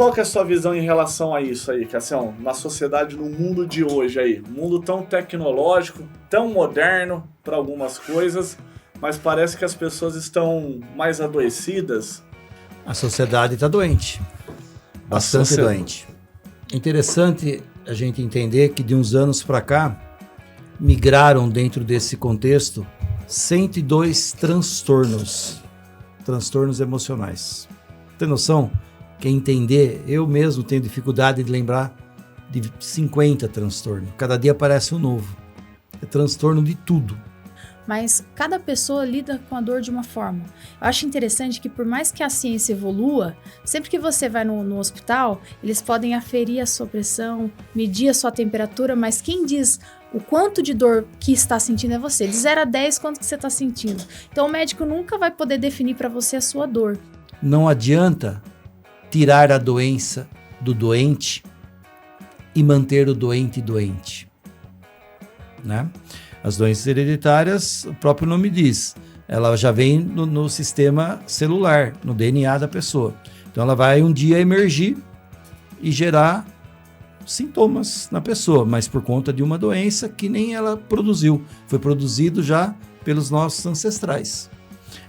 qual que é a sua visão em relação a isso aí, Cassião? Na sociedade, no mundo de hoje aí, um mundo tão tecnológico, tão moderno para algumas coisas, mas parece que as pessoas estão mais adoecidas. A sociedade está doente, bastante doente. Interessante a gente entender que de uns anos para cá, migraram dentro desse contexto 102 transtornos emocionais. Tem noção? Quer entender? Eu mesmo tenho dificuldade de lembrar de 50 transtornos. Cada dia aparece um novo. É transtorno de tudo. Mas cada pessoa lida com a dor de uma forma. Eu acho interessante que por mais que a ciência evolua, sempre que você vai no hospital, eles podem aferir a sua pressão, medir a sua temperatura, mas quem diz o quanto de dor que está sentindo é você. De 0 a 10, quanto que você está sentindo. Então o médico nunca vai poder definir para você a sua dor. Não adianta tirar a doença do doente e manter o doente, né? As doenças hereditárias, o próprio nome diz, ela já vem no sistema celular, no DNA da pessoa. Então ela vai um dia emergir e gerar sintomas na pessoa, mas por conta de uma doença que nem ela produziu, foi produzido já pelos nossos ancestrais.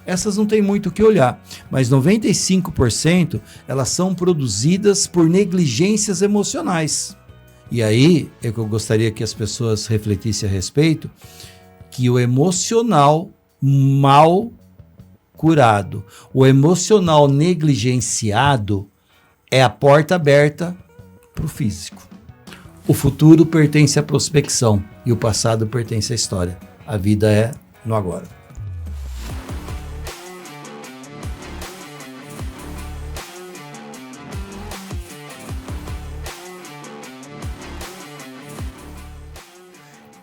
Essas não tem muito o que olhar, mas 95% elas são produzidas por negligências emocionais. E aí, é que eu gostaria que as pessoas refletissem a respeito, que o emocional mal curado, o emocional negligenciado é a porta aberta para o físico. O futuro pertence à prospecção e o passado pertence à história. A vida é no agora.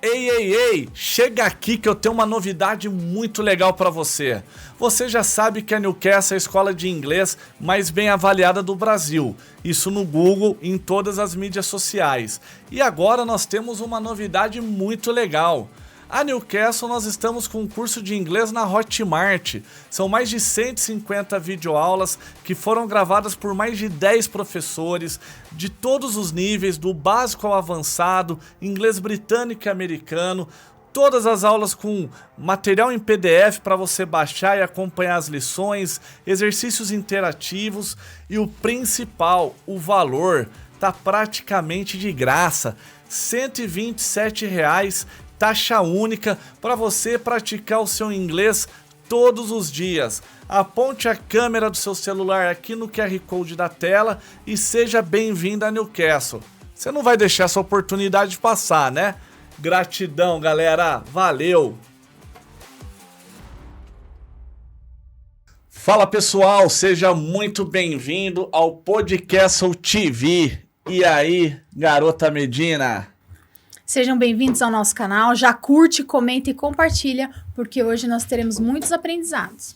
Ei, chega aqui que eu tenho uma novidade muito legal para você. Você já sabe que a Newcastle é a escola de inglês mais bem avaliada do Brasil. Isso no Google e em todas as mídias sociais. E agora nós temos uma novidade muito legal. A Newcastle, nós estamos com um curso de inglês na Hotmart. São mais de 150 videoaulas que foram gravadas por mais de 10 professores de todos os níveis, do básico ao avançado, inglês britânico e americano. Todas as aulas com material em PDF para você baixar e acompanhar as lições, exercícios interativos e o principal, o valor, tá praticamente de graça, R$ 127, taxa única para você praticar o seu inglês todos os dias. Aponte a câmera do seu celular aqui no QR Code da tela e seja bem-vindo a Newcastle. Você não vai deixar essa oportunidade passar, né? Gratidão, galera. Valeu! Fala, pessoal. Seja muito bem-vindo ao Podcastle TV. E aí, garota Medina? Sejam bem-vindos ao nosso canal. Já curte, comenta e compartilha, porque hoje nós teremos muitos aprendizados.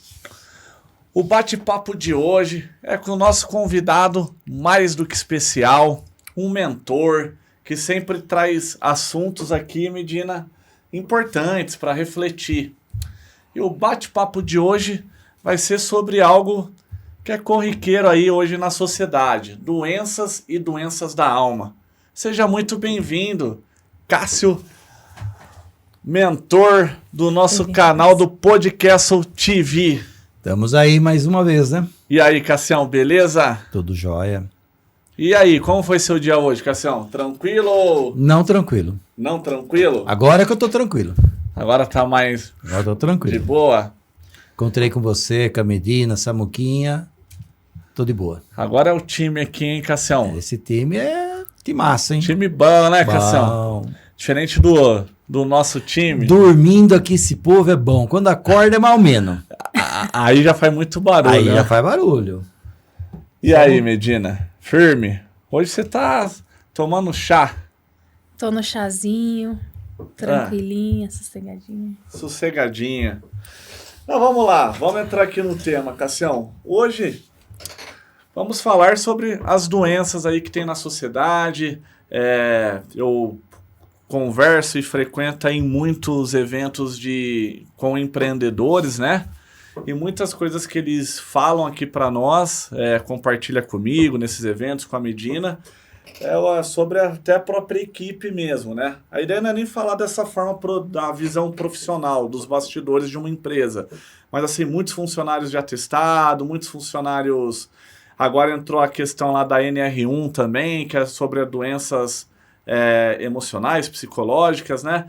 O bate-papo de hoje é com o nosso convidado mais do que especial, um mentor que sempre traz assuntos aqui, Medina, importantes para refletir. E o bate-papo de hoje vai ser sobre algo que é corriqueiro aí hoje na sociedade, doenças e doenças da alma. Seja muito bem-vindo, Cássio, mentor do nosso canal do Podcastle TV. Estamos aí mais uma vez, né? E aí, Cassião, beleza? Tudo jóia. E aí, como foi seu dia hoje, Cassião? Tranquilo ou... Não tranquilo. Não tranquilo? Agora que eu tô tranquilo. Agora tá mais... Agora tô tranquilo. De boa? Encontrei com você, com a Medina, Samuquinha. Tô de boa. Agora é o time aqui, hein, Cassião? Esse time é de massa, hein? Time bom, né, bom. Cassião? Diferente do nosso time. Dormindo aqui, esse povo é bom. Quando acorda é mal menos. Aí já faz muito barulho. Aí né? já faz barulho. E aí, Medina? Firme? Hoje você tá tomando chá. Tô no chazinho, tranquilinha, sossegadinha. Sossegadinha. Então vamos lá, vamos entrar aqui no tema, Cassião. Hoje vamos falar sobre as doenças aí que tem na sociedade. Eu converso e frequento em muitos eventos com empreendedores, né? E muitas coisas que eles falam aqui para nós, compartilha comigo nesses eventos, com a Medina, sobre até a própria equipe mesmo, né? A ideia não é nem falar dessa forma da visão profissional, dos bastidores de uma empresa. Mas, assim, muitos funcionários de atestado, muitos funcionários... Agora entrou a questão lá da NR1 também, que é sobre doenças emocionais, psicológicas, né?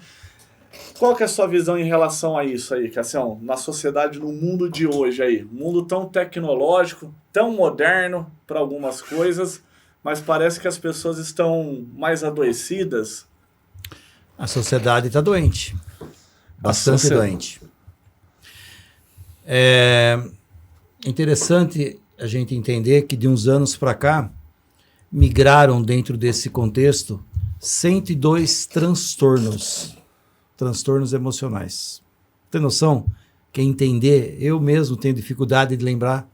Qual que é a sua visão em relação a isso aí, Cassião? Na sociedade, no mundo de hoje aí, um mundo tão tecnológico, tão moderno para algumas coisas, mas parece que as pessoas estão mais adoecidas. A sociedade está doente. Bastante doente. É interessante a gente entender que de uns anos para cá, migraram dentro desse contexto 102 transtornos emocionais. Tem noção? Quer entender? Eu mesmo tenho dificuldade de lembrar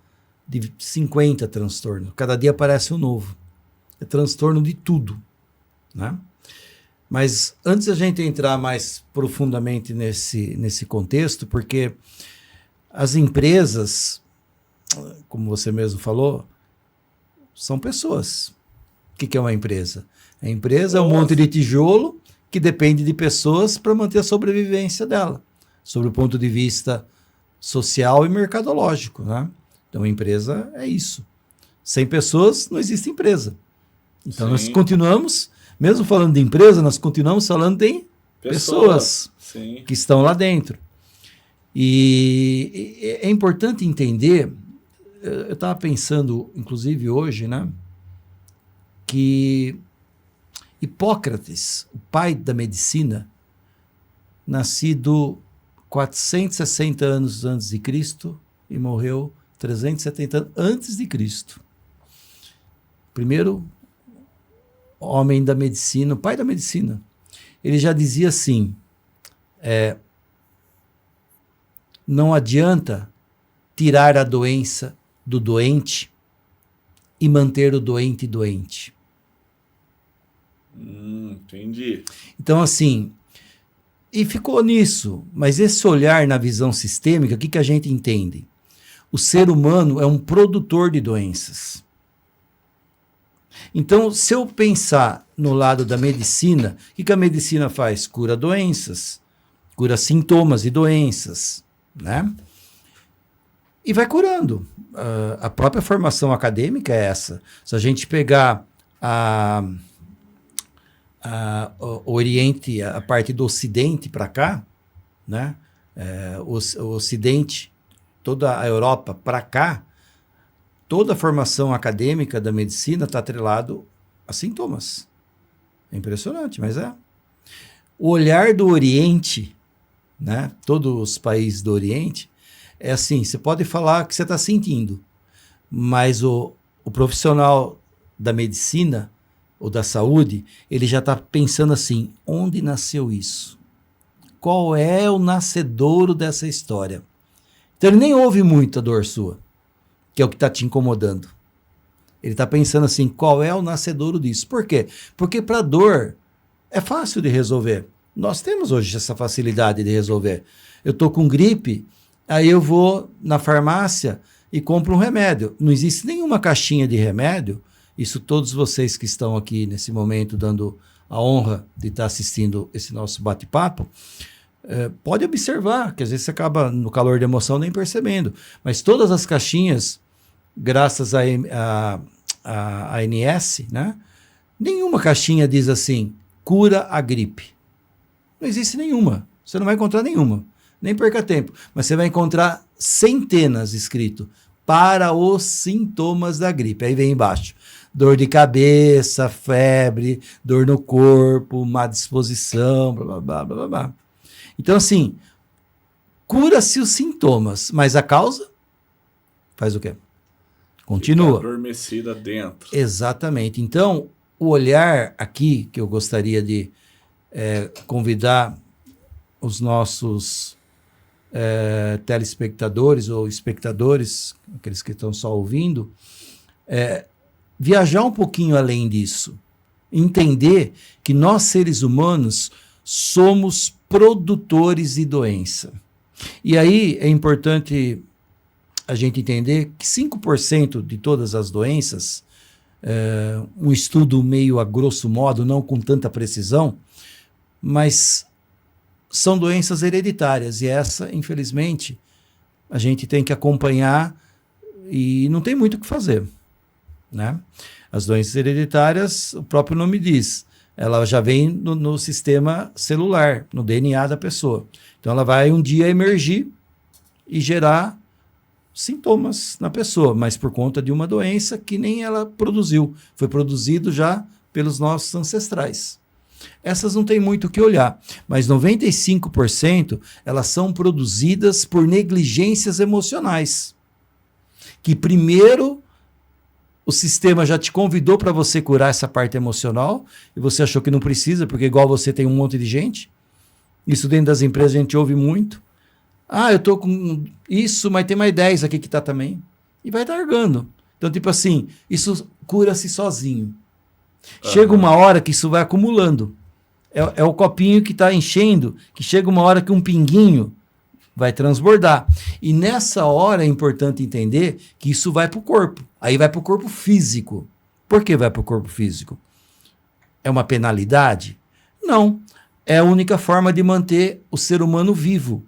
de 50 transtornos. Cada dia aparece um novo. É transtorno de tudo, né? Mas antes a gente entrar mais profundamente nesse contexto, porque as empresas, como você mesmo falou, são pessoas. O que é uma empresa? A empresa é um monte de tijolo que depende de pessoas para manter a sobrevivência dela, sob o ponto de vista social e mercadológico, né? Então, a empresa é isso. Sem pessoas, não existe empresa. Então, nós continuamos, mesmo falando de empresa, nós continuamos falando de pessoas que estão lá dentro. E é importante entender, eu estava pensando, inclusive hoje, né, que Hipócrates, o pai da medicina, nascido 460 anos antes de Cristo e morreu 370 anos antes de Cristo. Primeiro homem da medicina, o pai da medicina. Ele já dizia assim, não adianta tirar a doença do doente e manter o doente doente. Entendi. Então, assim, e ficou nisso, mas esse olhar na visão sistêmica, o que a gente entende? O ser humano é um produtor de doenças. Então, se eu pensar no lado da medicina, o que a medicina faz? Cura doenças, cura sintomas de doenças, né? E vai curando. A própria formação acadêmica é essa. Se a gente pegar o Oriente, a parte do Ocidente para cá, né? O Ocidente, toda a Europa para cá, toda a formação acadêmica da medicina está atrelado a sintomas. É impressionante, mas é. O olhar do Oriente, né? Todos os países do Oriente, é assim, você pode falar que você está sentindo, mas o profissional da medicina ou da saúde, ele já está pensando assim, onde nasceu isso? Qual é o nascedouro dessa história? Então ele nem ouve muito a dor sua, que é o que está te incomodando. Ele está pensando assim, qual é o nascedouro disso? Por quê? Porque para dor é fácil de resolver. Nós temos hoje essa facilidade de resolver. Eu estou com gripe, aí eu vou na farmácia e compro um remédio. Não existe nenhuma caixinha de remédio. Isso todos vocês que estão aqui nesse momento dando a honra de estar assistindo esse nosso bate-papo, pode observar, que às vezes você acaba no calor de emoção nem percebendo. Mas todas as caixinhas, graças à ANS, né? Nenhuma caixinha diz assim, cura a gripe. Não existe nenhuma. Você não vai encontrar nenhuma. Nem perca tempo. Mas você vai encontrar centenas escrito para os sintomas da gripe. Aí vem embaixo. Dor de cabeça, febre, dor no corpo, má disposição, blá, blá, blá, blá, blá. Então, assim, cura-se os sintomas, mas a causa faz o quê? Continua. Fica adormecida dentro. Exatamente. Então, o olhar aqui, que eu gostaria de convidar os nossos telespectadores ou espectadores, aqueles que estão só ouvindo, viajar um pouquinho além disso. Entender que nós, seres humanos, somos produtores de doença. E aí é importante a gente entender que 5% de todas as doenças, um estudo meio a grosso modo, não com tanta precisão, mas são doenças hereditárias. E essa, infelizmente, a gente tem que acompanhar e não tem muito o que fazer, né? As doenças hereditárias, o próprio nome diz, ela já vem no sistema celular, no DNA da pessoa. Então ela vai um dia emergir e gerar sintomas na pessoa, mas por conta de uma doença que nem ela produziu. Foi produzido já pelos nossos ancestrais. Essas não tem muito o que olhar, mas 95% elas são produzidas por negligências emocionais. Que primeiro o sistema já te convidou para você curar essa parte emocional e você achou que não precisa, porque igual você tem um monte de gente. Isso dentro das empresas a gente ouve muito. Ah, eu tô com isso, mas tem mais 10 aqui que tá também. E vai largando. Então, tipo assim, isso cura-se sozinho. Chega uma hora que isso vai acumulando. É o copinho que está enchendo, que chega uma hora que um pinguinho vai transbordar. E nessa hora é importante entender que isso vai para o corpo. Aí vai para o corpo físico. Por que vai para o corpo físico? É uma penalidade? Não. É a única forma de manter o ser humano vivo.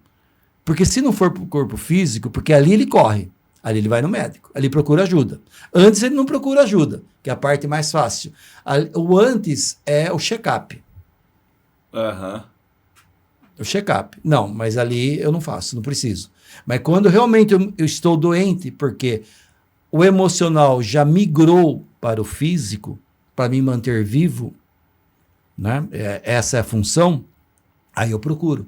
Porque se não for para o corpo físico, porque ali ele corre, ali ele vai no médico, ali procura ajuda. Antes ele não procura ajuda, que é a parte mais fácil. O antes é o check-up. O check-up. Não, mas ali eu não faço, não preciso. Mas quando realmente eu estou doente, porque o emocional já migrou para o físico, para me manter vivo, né? Essa é a função, aí eu procuro.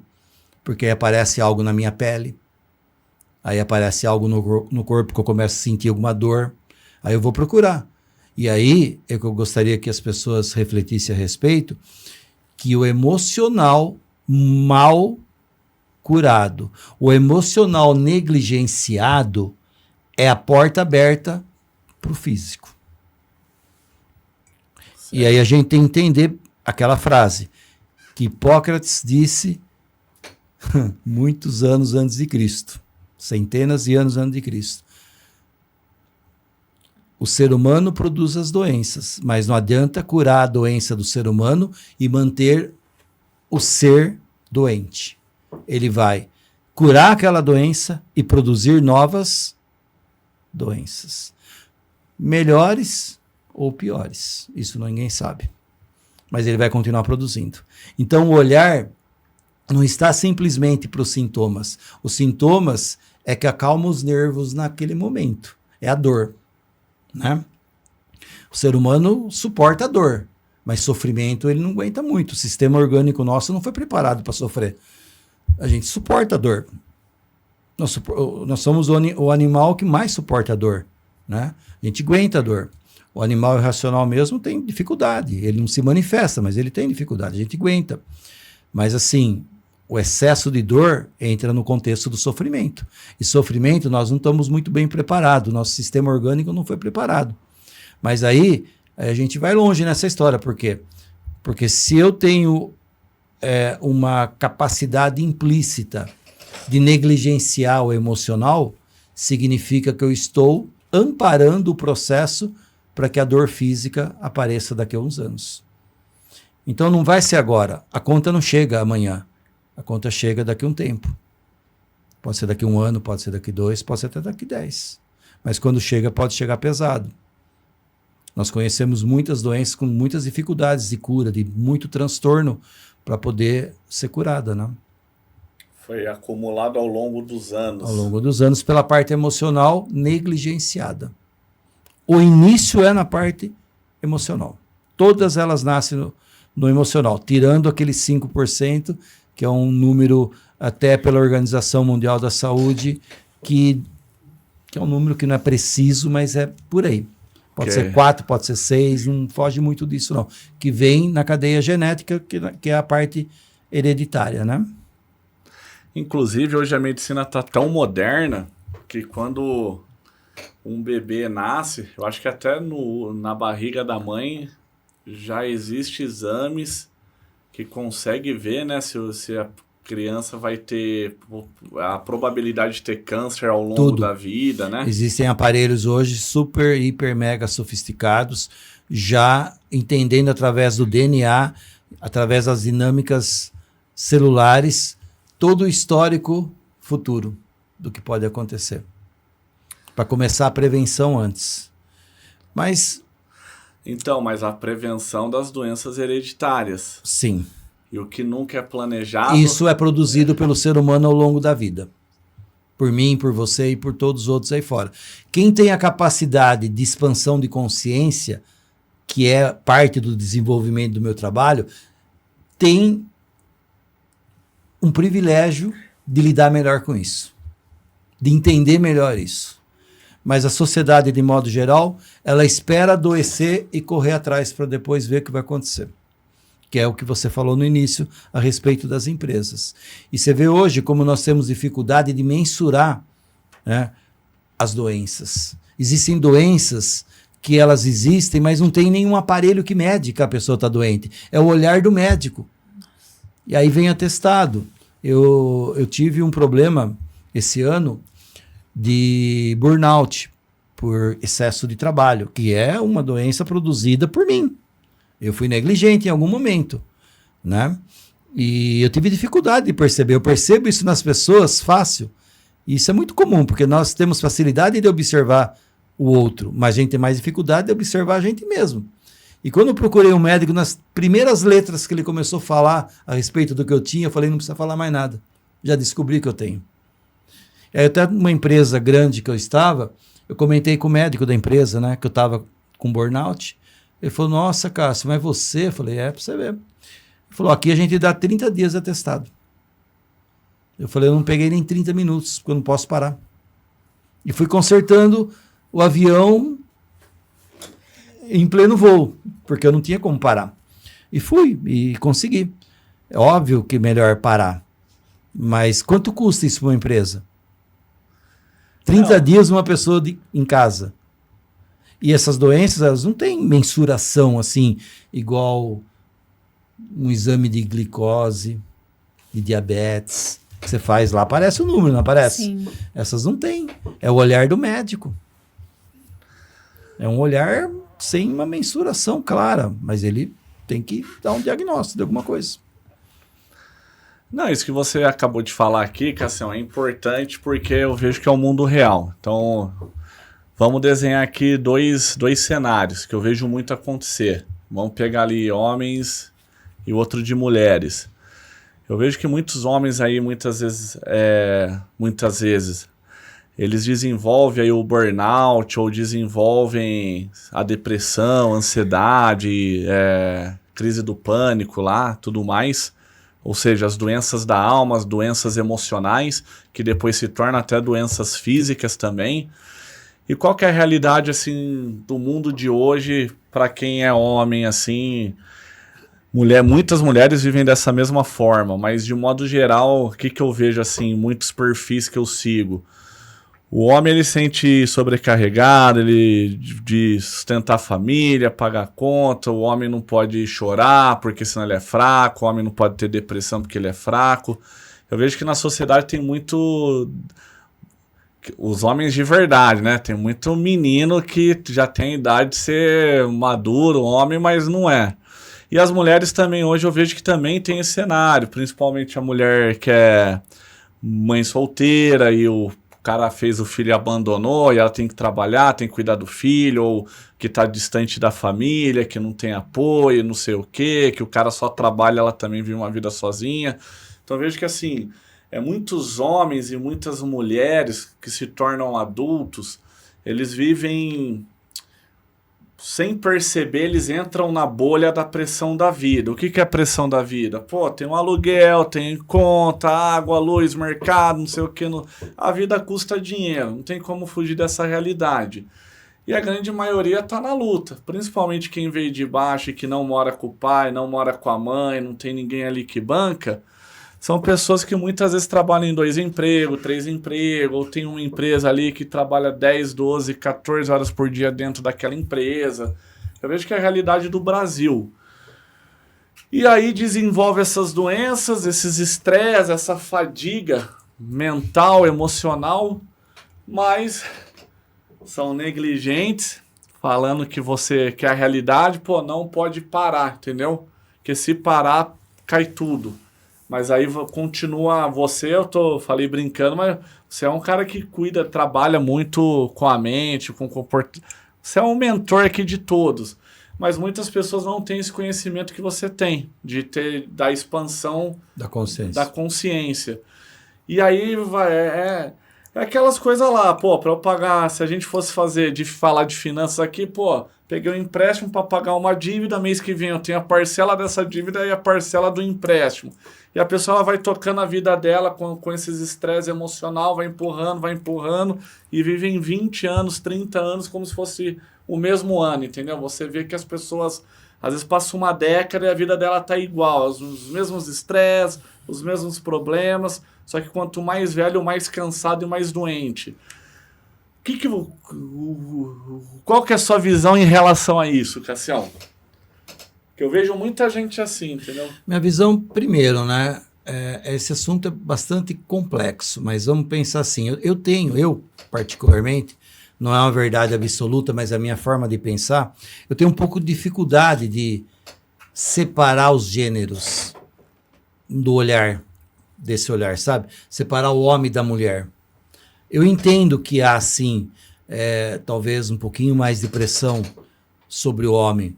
Porque aí aparece algo na minha pele, aí aparece algo no corpo que eu começo a sentir alguma dor, aí eu vou procurar. E aí é que eu gostaria que as pessoas refletissem a respeito, que o emocional mal curado, o emocional negligenciado é a porta aberta para o físico. Certo. E aí a gente tem que entender aquela frase que Hipócrates disse muitos anos antes de Cristo, centenas de anos antes de Cristo. O ser humano produz as doenças, mas não adianta curar a doença do ser humano e manter o ser doente. Ele vai curar aquela doença e produzir novas doenças. Melhores ou piores. Isso ninguém sabe. Mas ele vai continuar produzindo. Então o olhar não está simplesmente para os sintomas. Os sintomas é que acalma os nervos naquele momento. É a dor, né? O ser humano suporta a dor, mas sofrimento ele não aguenta muito. O sistema orgânico nosso não foi preparado para sofrer. A gente suporta a dor. Nós somos o animal que mais suporta a dor, né? A gente aguenta a dor. O animal irracional mesmo tem dificuldade. Ele não se manifesta, mas ele tem dificuldade. A gente aguenta. Mas assim, o excesso de dor entra no contexto do sofrimento. E sofrimento nós não estamos muito bem preparados. Nosso sistema orgânico não foi preparado. Mas aí a gente vai longe nessa história. Por quê? Porque se eu tenho uma capacidade implícita de negligenciar o emocional, significa que eu estou amparando o processo para que a dor física apareça daqui a uns anos. Então não vai ser agora. A conta não chega amanhã. A conta chega daqui a um tempo. Pode ser daqui a um ano, pode ser daqui 2, pode ser até daqui 10. Mas quando chega, pode chegar pesado. Nós conhecemos muitas doenças com muitas dificuldades de cura, de muito transtorno para poder ser curada, né? Foi acumulado ao longo dos anos. Ao longo dos anos, pela parte emocional negligenciada. O início é na parte emocional. Todas elas nascem no emocional, tirando aqueles 5%, que é um número até pela Organização Mundial da Saúde, que é um número que não é preciso, mas é por aí. Pode ser 4, pode ser 6, não foge muito disso não. Que vem na cadeia genética, que é a parte hereditária, né? Inclusive, hoje a medicina está tão moderna que quando um bebê nasce, eu acho que até na barriga da mãe já existe exames que consegue ver, né, se a criança vai ter a probabilidade de ter câncer ao longo Tudo. da vida, né? Existem aparelhos hoje super, hiper, mega sofisticados, já entendendo através do DNA, através das dinâmicas celulares, todo o histórico futuro do que pode acontecer. Para começar a prevenção antes. Mas... Então, mas a prevenção das doenças hereditárias. Sim. E o que nunca é planejado... Isso é produzido pelo ser humano ao longo da vida. Por mim, por você e por todos os outros aí fora. Quem tem a capacidade de expansão de consciência, que é parte do desenvolvimento do meu trabalho, tem um privilégio de lidar melhor com isso. De entender melhor isso. Mas a sociedade, de modo geral, ela espera adoecer e correr atrás para depois ver o que vai acontecer. Que é o que você falou no início a respeito das empresas. E você vê hoje como nós temos dificuldade de mensurar, né, as doenças. Existem doenças que elas existem, mas não tem nenhum aparelho que mede que a pessoa está doente. É o olhar do médico. E aí vem atestado. Eu tive um problema esse ano de burnout por excesso de trabalho, que é uma doença produzida por mim. Eu fui negligente em algum momento, né? E eu tive dificuldade de perceber. Eu percebo isso nas pessoas fácil. E isso é muito comum, porque nós temos facilidade de observar o outro, mas a gente tem mais dificuldade de observar a gente mesmo. E quando eu procurei um médico, nas primeiras letras que ele começou a falar a respeito do que eu tinha, eu falei, não precisa falar mais nada. Já descobri que eu tenho. Aí até uma empresa grande que eu estava, eu comentei com o médico da empresa, né, que eu estava com burnout. Ele falou, nossa, Cássio, mas você? Eu falei, pra você ver. Ele falou, aqui a gente dá 30 dias de atestado. Eu falei, eu não peguei nem 30 minutos, porque eu não posso parar. E fui consertando o avião em pleno voo, porque eu não tinha como parar. E fui, e consegui. É óbvio que é melhor parar. Mas quanto custa isso para uma empresa? 30 dias uma pessoa em casa. E essas doenças, elas não têm mensuração assim, igual um exame de glicose, de diabetes, que você faz lá, aparece o número, não aparece? Sim. Essas não tem. É o olhar do médico. É um olhar sem uma mensuração clara, mas ele tem que dar um diagnóstico de alguma coisa. Não, isso que você acabou de falar aqui, Cassião, é importante porque eu vejo que é o mundo real. Então, vamos desenhar aqui dois cenários que eu vejo muito acontecer. Vamos pegar ali homens e outro de mulheres. Eu vejo que muitos homens aí, muitas vezes, eles desenvolvem aí o burnout ou desenvolvem a depressão, ansiedade, crise do pânico lá, tudo mais. Ou seja, as doenças da alma, as doenças emocionais, que depois se tornam até doenças físicas também. E qual que é a realidade, assim, do mundo de hoje para quem é homem, assim... Muitas mulheres vivem dessa mesma forma, mas de modo geral, o que eu vejo, assim, muitos perfis que eu sigo? O homem, ele sente sobrecarregado, ele de sustentar a família, pagar conta, o homem não pode chorar porque senão ele é fraco, o homem não pode ter depressão porque ele é fraco. Eu vejo que na sociedade tem muito... Os homens de verdade, né? Tem muito menino que já tem idade de ser maduro, homem, mas não é. E as mulheres também, hoje eu vejo que também tem esse cenário, principalmente a mulher que é mãe solteira e o cara fez o filho e abandonou e ela tem que trabalhar, tem que cuidar do filho, ou que está distante da família, que não tem apoio, não sei o quê, que o cara só trabalha, ela também vive uma vida sozinha. Então eu vejo que assim, muitos homens e muitas mulheres que se tornam adultos, eles vivem... Sem perceber, eles entram na bolha da pressão da vida. O que é a pressão da vida? Pô, tem um aluguel, tem conta, água, luz, mercado, não sei o que. A vida custa dinheiro, não tem como fugir dessa realidade. E a grande maioria tá na luta. Principalmente quem veio de baixo e que não mora com o pai, não mora com a mãe, não tem ninguém ali que banca. São pessoas que muitas vezes trabalham em 2 empregos, 3 empregos, ou tem uma empresa ali que trabalha 10, 12, 14 horas por dia dentro daquela empresa. Eu vejo que é a realidade do Brasil. E aí desenvolve essas doenças, esses estresses, essa fadiga mental, emocional, mas são negligentes, falando que a realidade, pô, não pode parar, entendeu? Porque se parar, cai tudo. Mas aí continua falei brincando, mas você é um cara que cuida, trabalha muito com a mente, com o comportamento. Você é um mentor aqui de todos. Mas muitas pessoas não têm esse conhecimento que você tem, da expansão da consciência. E aí é aquelas coisas lá, pô, para eu pagar, se a gente fosse falar de finanças aqui, pô, peguei um empréstimo para pagar uma dívida, mês que vem eu tenho a parcela dessa dívida e a parcela do empréstimo. E a pessoa ela vai tocando a vida dela com esses estresses emocional, vai empurrando e vivem 20 anos, 30 anos como se fosse o mesmo ano, entendeu? Você vê que as pessoas, às vezes passa uma década e a vida dela tá igual, os mesmos estresses, os mesmos problemas, só que quanto mais velho, mais cansado e mais doente. Qual que é a sua visão em relação a isso, Cassião? Que eu vejo muita gente assim, entendeu? Minha visão, primeiro, né? Esse assunto é bastante complexo, mas vamos pensar assim. Eu particularmente, não é uma verdade absoluta, mas a minha forma de pensar, eu tenho um pouco de dificuldade de separar os gêneros desse olhar, sabe? Separar o homem da mulher. Eu entendo que há, sim, talvez um pouquinho mais de pressão sobre o homem,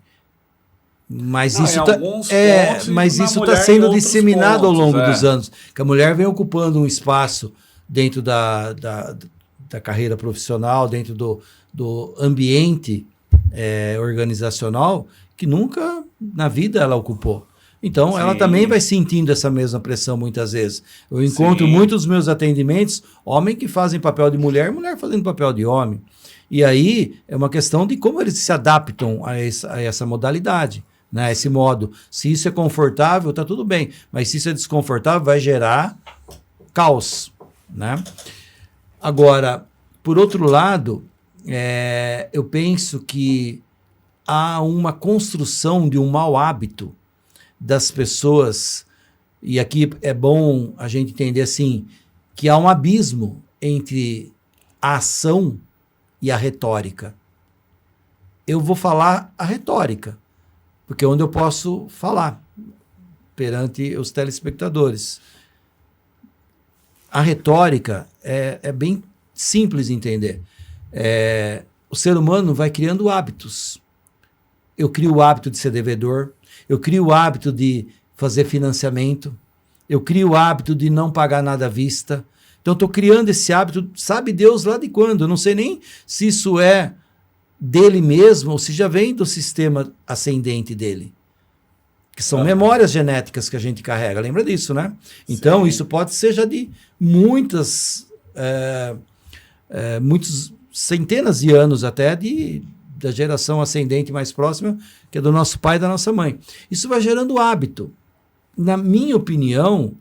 mas isso está sendo disseminado ao longo dos anos, que a mulher vem ocupando um espaço dentro da carreira profissional, dentro do ambiente organizacional, que nunca na vida ela ocupou. Então, ela também vai sentindo essa mesma pressão muitas vezes. Eu encontro muitos dos meus atendimentos, homens que fazem papel de mulher, mulher fazendo papel de homem. E aí, é uma questão de como eles se adaptam a essa modalidade, né? Esse modo. Se isso é confortável, tá tudo bem. Mas se isso é desconfortável, vai gerar caos, né? Agora, por outro lado, eu penso que há uma construção de um mau hábito das pessoas, e aqui é bom a gente entender assim, que há um abismo entre a ação e a retórica. Eu vou falar a retórica, porque é onde eu posso falar perante os telespectadores. A retórica é bem simples de entender. O ser humano vai criando hábitos. Eu crio o hábito de ser devedor, eu crio o hábito de fazer financiamento, eu crio o hábito de não pagar nada à vista. Então, estou criando esse hábito, sabe Deus lá de quando? Eu não sei nem se isso é dele mesmo ou se já vem do sistema ascendente dele. Que são memórias genéticas que a gente carrega, lembra disso, né? Então, isso pode ser já de muitos centenas de anos até da geração ascendente mais próxima, que é do nosso pai e da nossa mãe. Isso vai gerando hábito. Na minha opinião,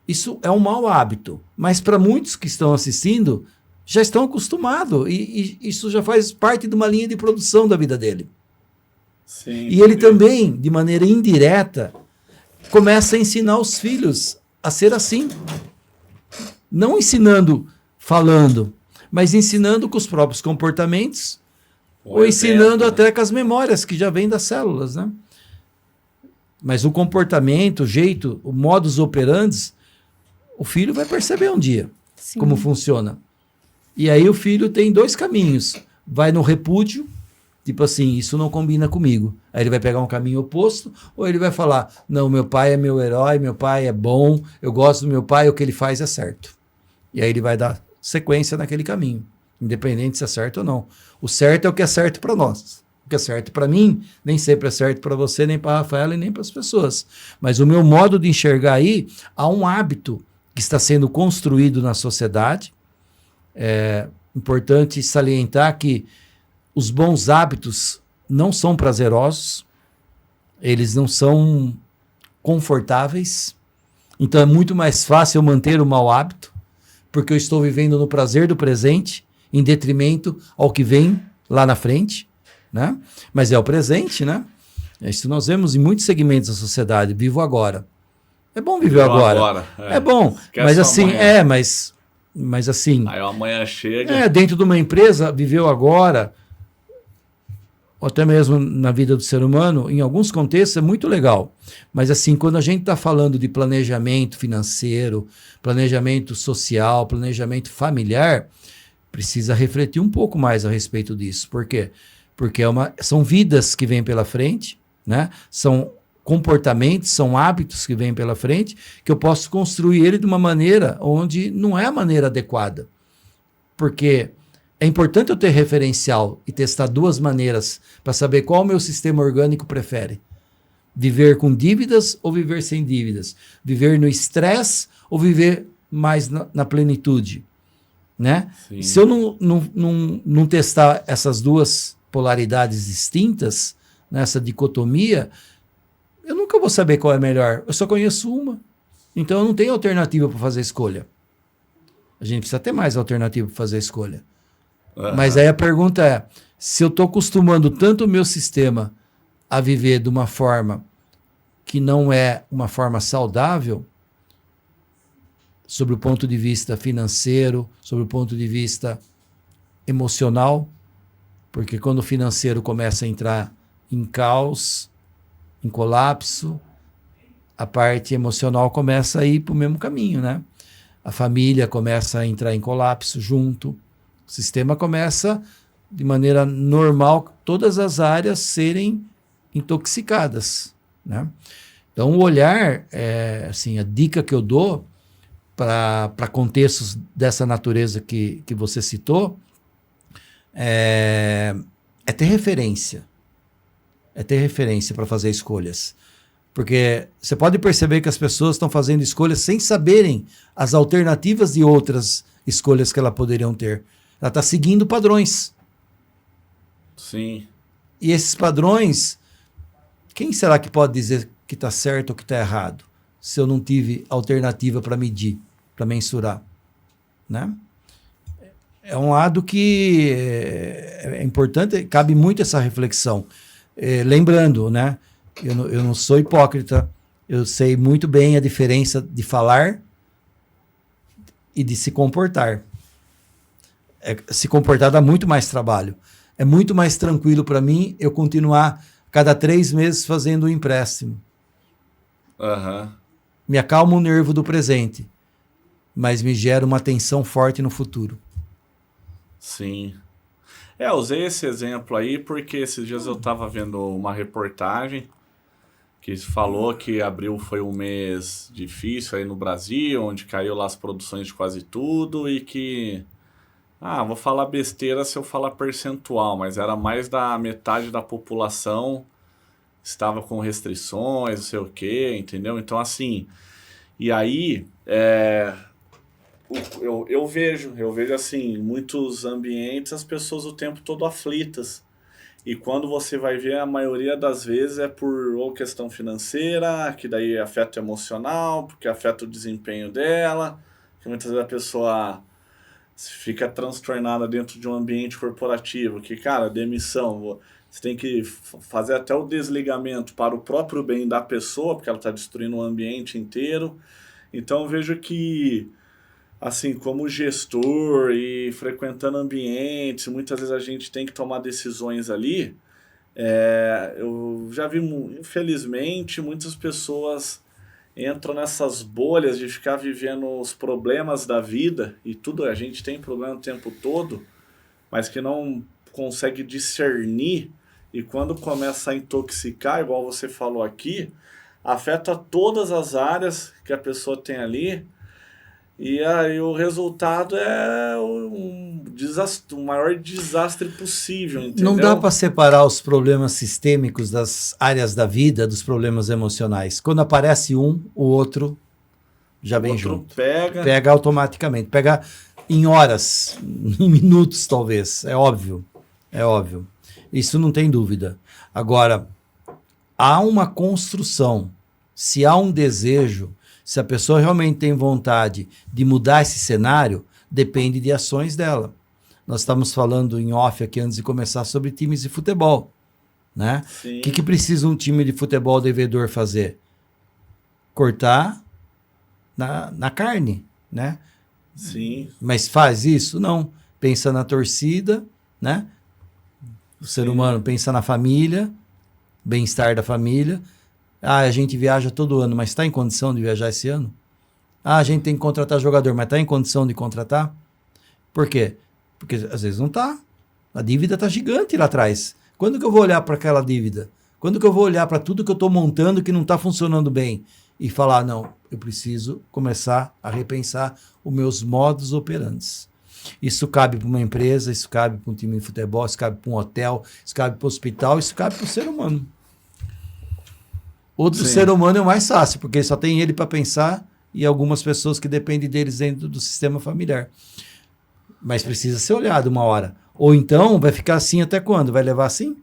isso é um mau hábito. Mas para muitos que estão assistindo, já estão acostumados. E isso já faz parte de uma linha de produção da vida dele. Sim, e ele também, de maneira indireta, começa a ensinar os filhos a ser assim. Não ensinando falando, mas ensinando com os próprios comportamentos, ou ensinando até com as memórias que já vêm das células, né? Mas o comportamento, o jeito, o modus operandi, o filho vai perceber um dia como funciona. E aí o filho tem dois caminhos. Vai no repúdio, tipo assim, isso não combina comigo. Aí ele vai pegar um caminho oposto, ou ele vai falar, não, meu pai é meu herói, meu pai é bom, eu gosto do meu pai, o que ele faz é certo. E aí ele vai dar sequência naquele caminho, independente se é certo ou não. O certo é o que é certo para nós. O que é certo para mim, nem sempre é certo para você, nem para a Rafaela e nem para as pessoas. Mas o meu modo de enxergar aí, há um hábito que está sendo construído na sociedade. É importante salientar que os bons hábitos não são prazerosos, eles não são confortáveis. Então é muito mais fácil eu manter o mau hábito, porque eu estou vivendo no prazer do presente, em detrimento ao que vem lá na frente, né? Mas é o presente, né? Isso nós vemos em muitos segmentos da sociedade. Vivo agora. É bom viver agora. É bom. Mas assim, mas assim... Aí amanhã chega... dentro de uma empresa, viveu agora, ou até mesmo na vida do ser humano, em alguns contextos é muito legal. Mas assim, quando a gente está falando de planejamento financeiro, planejamento social, planejamento familiar, precisa refletir um pouco mais a respeito disso. Por quê? Porque são vidas que vêm pela frente, né? São comportamentos, são hábitos que vêm pela frente, que eu posso construir ele de uma maneira onde não é a maneira adequada. Porque é importante eu ter referencial e testar duas maneiras para saber qual o meu sistema orgânico prefere. Viver com dívidas ou viver sem dívidas? Viver no estresse ou viver mais na plenitude? Né? Se eu não testar essas duas polaridades distintas, nessa dicotomia, eu nunca vou saber qual é melhor. Eu só conheço uma. Então eu não tenho alternativa para fazer escolha. A gente precisa ter mais alternativa para fazer escolha. Mas aí a pergunta é, se eu estou acostumando tanto o meu sistema a viver de uma forma que não é uma forma saudável, sobre o ponto de vista financeiro, sobre o ponto de vista emocional, porque quando o financeiro começa a entrar em caos, em colapso, a parte emocional começa a ir para o mesmo caminho, né? A família começa a entrar em colapso junto, o sistema começa, de maneira normal, todas as áreas serem intoxicadas, né? Então, o olhar, assim, a dica que eu dou para contextos dessa natureza que você citou, é ter referência. É ter referência para fazer escolhas. Porque você pode perceber que as pessoas estão fazendo escolhas sem saberem as alternativas de outras escolhas que elas poderiam ter. Ela está seguindo padrões. Sim. E esses padrões, quem será que pode dizer que está certo ou que está errado? Se eu não tive alternativa para medir, para mensurar, né? É um lado que é importante, cabe muito essa reflexão. Lembrando, né? Eu não sou hipócrita, eu sei muito bem a diferença de falar e de se comportar. Se comportar dá muito mais trabalho. É muito mais tranquilo para mim eu continuar cada 3 meses fazendo um empréstimo. Me acalma o nervo do presente, mas me gera uma tensão forte no futuro. Sim. Eu usei esse exemplo aí porque esses dias eu estava vendo uma reportagem que falou que abril foi um mês difícil aí no Brasil, onde caiu lá as produções de quase tudo e que... vou falar besteira se eu falar percentual, mas era mais da metade da população estava com restrições, não sei o quê, entendeu? Então, assim... E aí... Eu vejo assim, em muitos ambientes as pessoas o tempo todo aflitas. E quando você vai ver, a maioria das vezes é por ou questão financeira, que daí afeta o emocional, porque afeta o desempenho dela, que muitas vezes a pessoa fica transtornada dentro de um ambiente corporativo, que, cara, demissão, você tem que fazer até o desligamento para o próprio bem da pessoa, porque ela está destruindo o ambiente inteiro. Então eu vejo que, assim, como gestor e frequentando ambientes, muitas vezes a gente tem que tomar decisões ali. Eu já vi, infelizmente, muitas pessoas entram nessas bolhas de ficar vivendo os problemas da vida, e tudo, a gente tem problema o tempo todo, mas que não consegue discernir, e quando começa a intoxicar, igual você falou aqui, afeta todas as áreas que a pessoa tem ali. E aí o resultado é o maior desastre possível, entendeu? Não dá para separar os problemas sistêmicos das áreas da vida dos problemas emocionais. Quando aparece um, o outro já vem junto. Pega automaticamente. Pega em horas, em minutos talvez. É óbvio. Isso não tem dúvida. Agora, há uma construção. Se há um desejo... Se a pessoa realmente tem vontade de mudar esse cenário, depende de ações dela. Nós estamos falando em off aqui antes de começar sobre times de futebol, né? Sim. O que precisa um time de futebol devedor fazer? Cortar na carne, né? Sim. Mas faz isso? Não. Pensa na torcida, né? O ser humano pensa na família, bem-estar da família. Ah, a gente viaja todo ano, mas está em condição de viajar esse ano? Ah, a gente tem que contratar jogador, mas está em condição de contratar? Por quê? Porque às vezes não está. A dívida está gigante lá atrás. Quando que eu vou olhar para aquela dívida? Quando que eu vou olhar para tudo que eu estou montando que não está funcionando bem? E falar, não, eu preciso começar a repensar os meus modus operantes. Isso cabe para uma empresa, isso cabe para um time de futebol, isso cabe para um hotel, isso cabe para o hospital, isso cabe para o ser humano. Outro ser humano é o mais fácil, porque só tem ele para pensar e algumas pessoas que dependem deles dentro do sistema familiar. Mas precisa ser olhado uma hora. Ou então vai ficar assim até quando? Vai levar assim?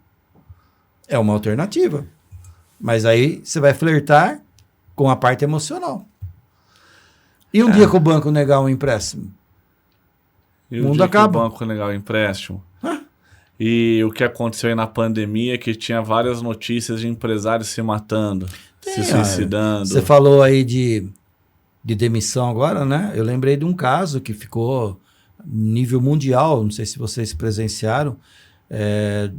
É uma alternativa. Mas aí você vai flertar com a parte emocional. E um dia que o banco negar um empréstimo? E o mundo dia acaba. Que o banco negar o empréstimo. E o que aconteceu aí na pandemia, que tinha várias notícias de empresários se matando, se suicidando. Você falou aí de demissão agora, né? Eu lembrei de um caso que ficou nível mundial, não sei se vocês presenciaram,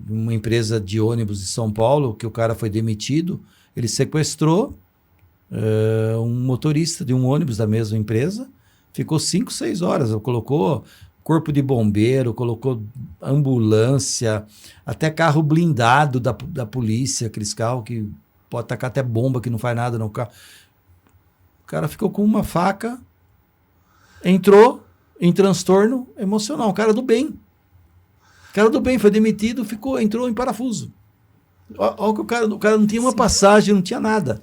uma empresa de ônibus de São Paulo, que o cara foi demitido, ele sequestrou um motorista de um ônibus da mesma empresa, ficou 5, 6 horas, colocou corpo de bombeiro, colocou ambulância, até carro blindado da polícia, aqueles carros que pode tacar até bomba, que não faz nada no carro. O cara ficou com uma faca, entrou em transtorno emocional, um cara do bem. O cara do bem foi demitido, entrou em parafuso. Olha que o cara não tinha uma passagem, não tinha nada.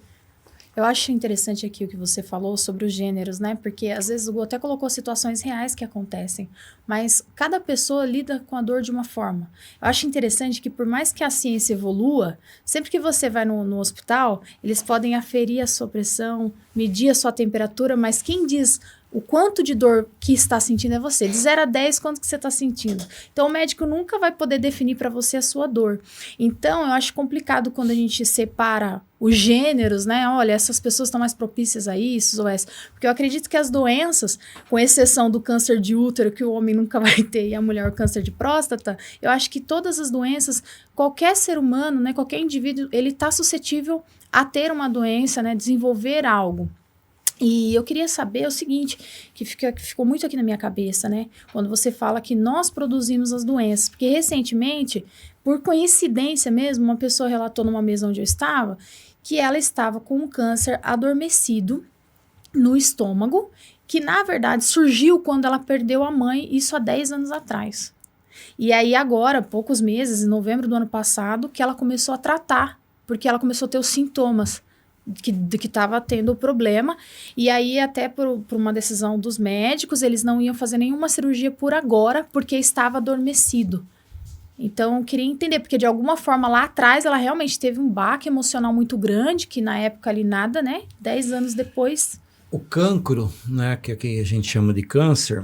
Eu acho interessante aqui o que você falou sobre os gêneros, né? Porque às vezes o Gu até colocou situações reais que acontecem, mas cada pessoa lida com a dor de uma forma. Eu acho interessante que por mais que a ciência evolua, sempre que você vai no hospital, eles podem aferir a sua pressão, medir a sua temperatura, mas quem diz o quanto de dor que está sentindo é você. De 0 a 10, quanto que você está sentindo? Então, o médico nunca vai poder definir para você a sua dor. Então, eu acho complicado quando a gente separa os gêneros, né? Olha, essas pessoas estão mais propícias a isso ou essa. Porque eu acredito que as doenças, com exceção do câncer de útero, que o homem nunca vai ter, e a mulher o câncer de próstata, eu acho que todas as doenças, qualquer ser humano, né, qualquer indivíduo, ele está suscetível a ter uma doença, né, desenvolver algo. E eu queria saber o seguinte, que ficou muito aqui na minha cabeça, né? Quando você fala que nós produzimos as doenças. Porque recentemente, por coincidência mesmo, uma pessoa relatou numa mesa onde eu estava, que ela estava com um câncer adormecido no estômago, que na verdade surgiu quando ela perdeu a mãe, isso há 10 anos atrás. E aí agora, poucos meses, em novembro do ano passado, que ela começou a tratar, porque ela começou a ter os sintomas que estava tendo o problema, e aí até por uma decisão dos médicos, eles não iam fazer nenhuma cirurgia por agora, porque estava adormecido. Então, eu queria entender, porque de alguma forma lá atrás, ela realmente teve um baque emocional muito grande, que na época ali nada, né? 10 anos depois... O cancro, né, que aqui a gente chama de câncer,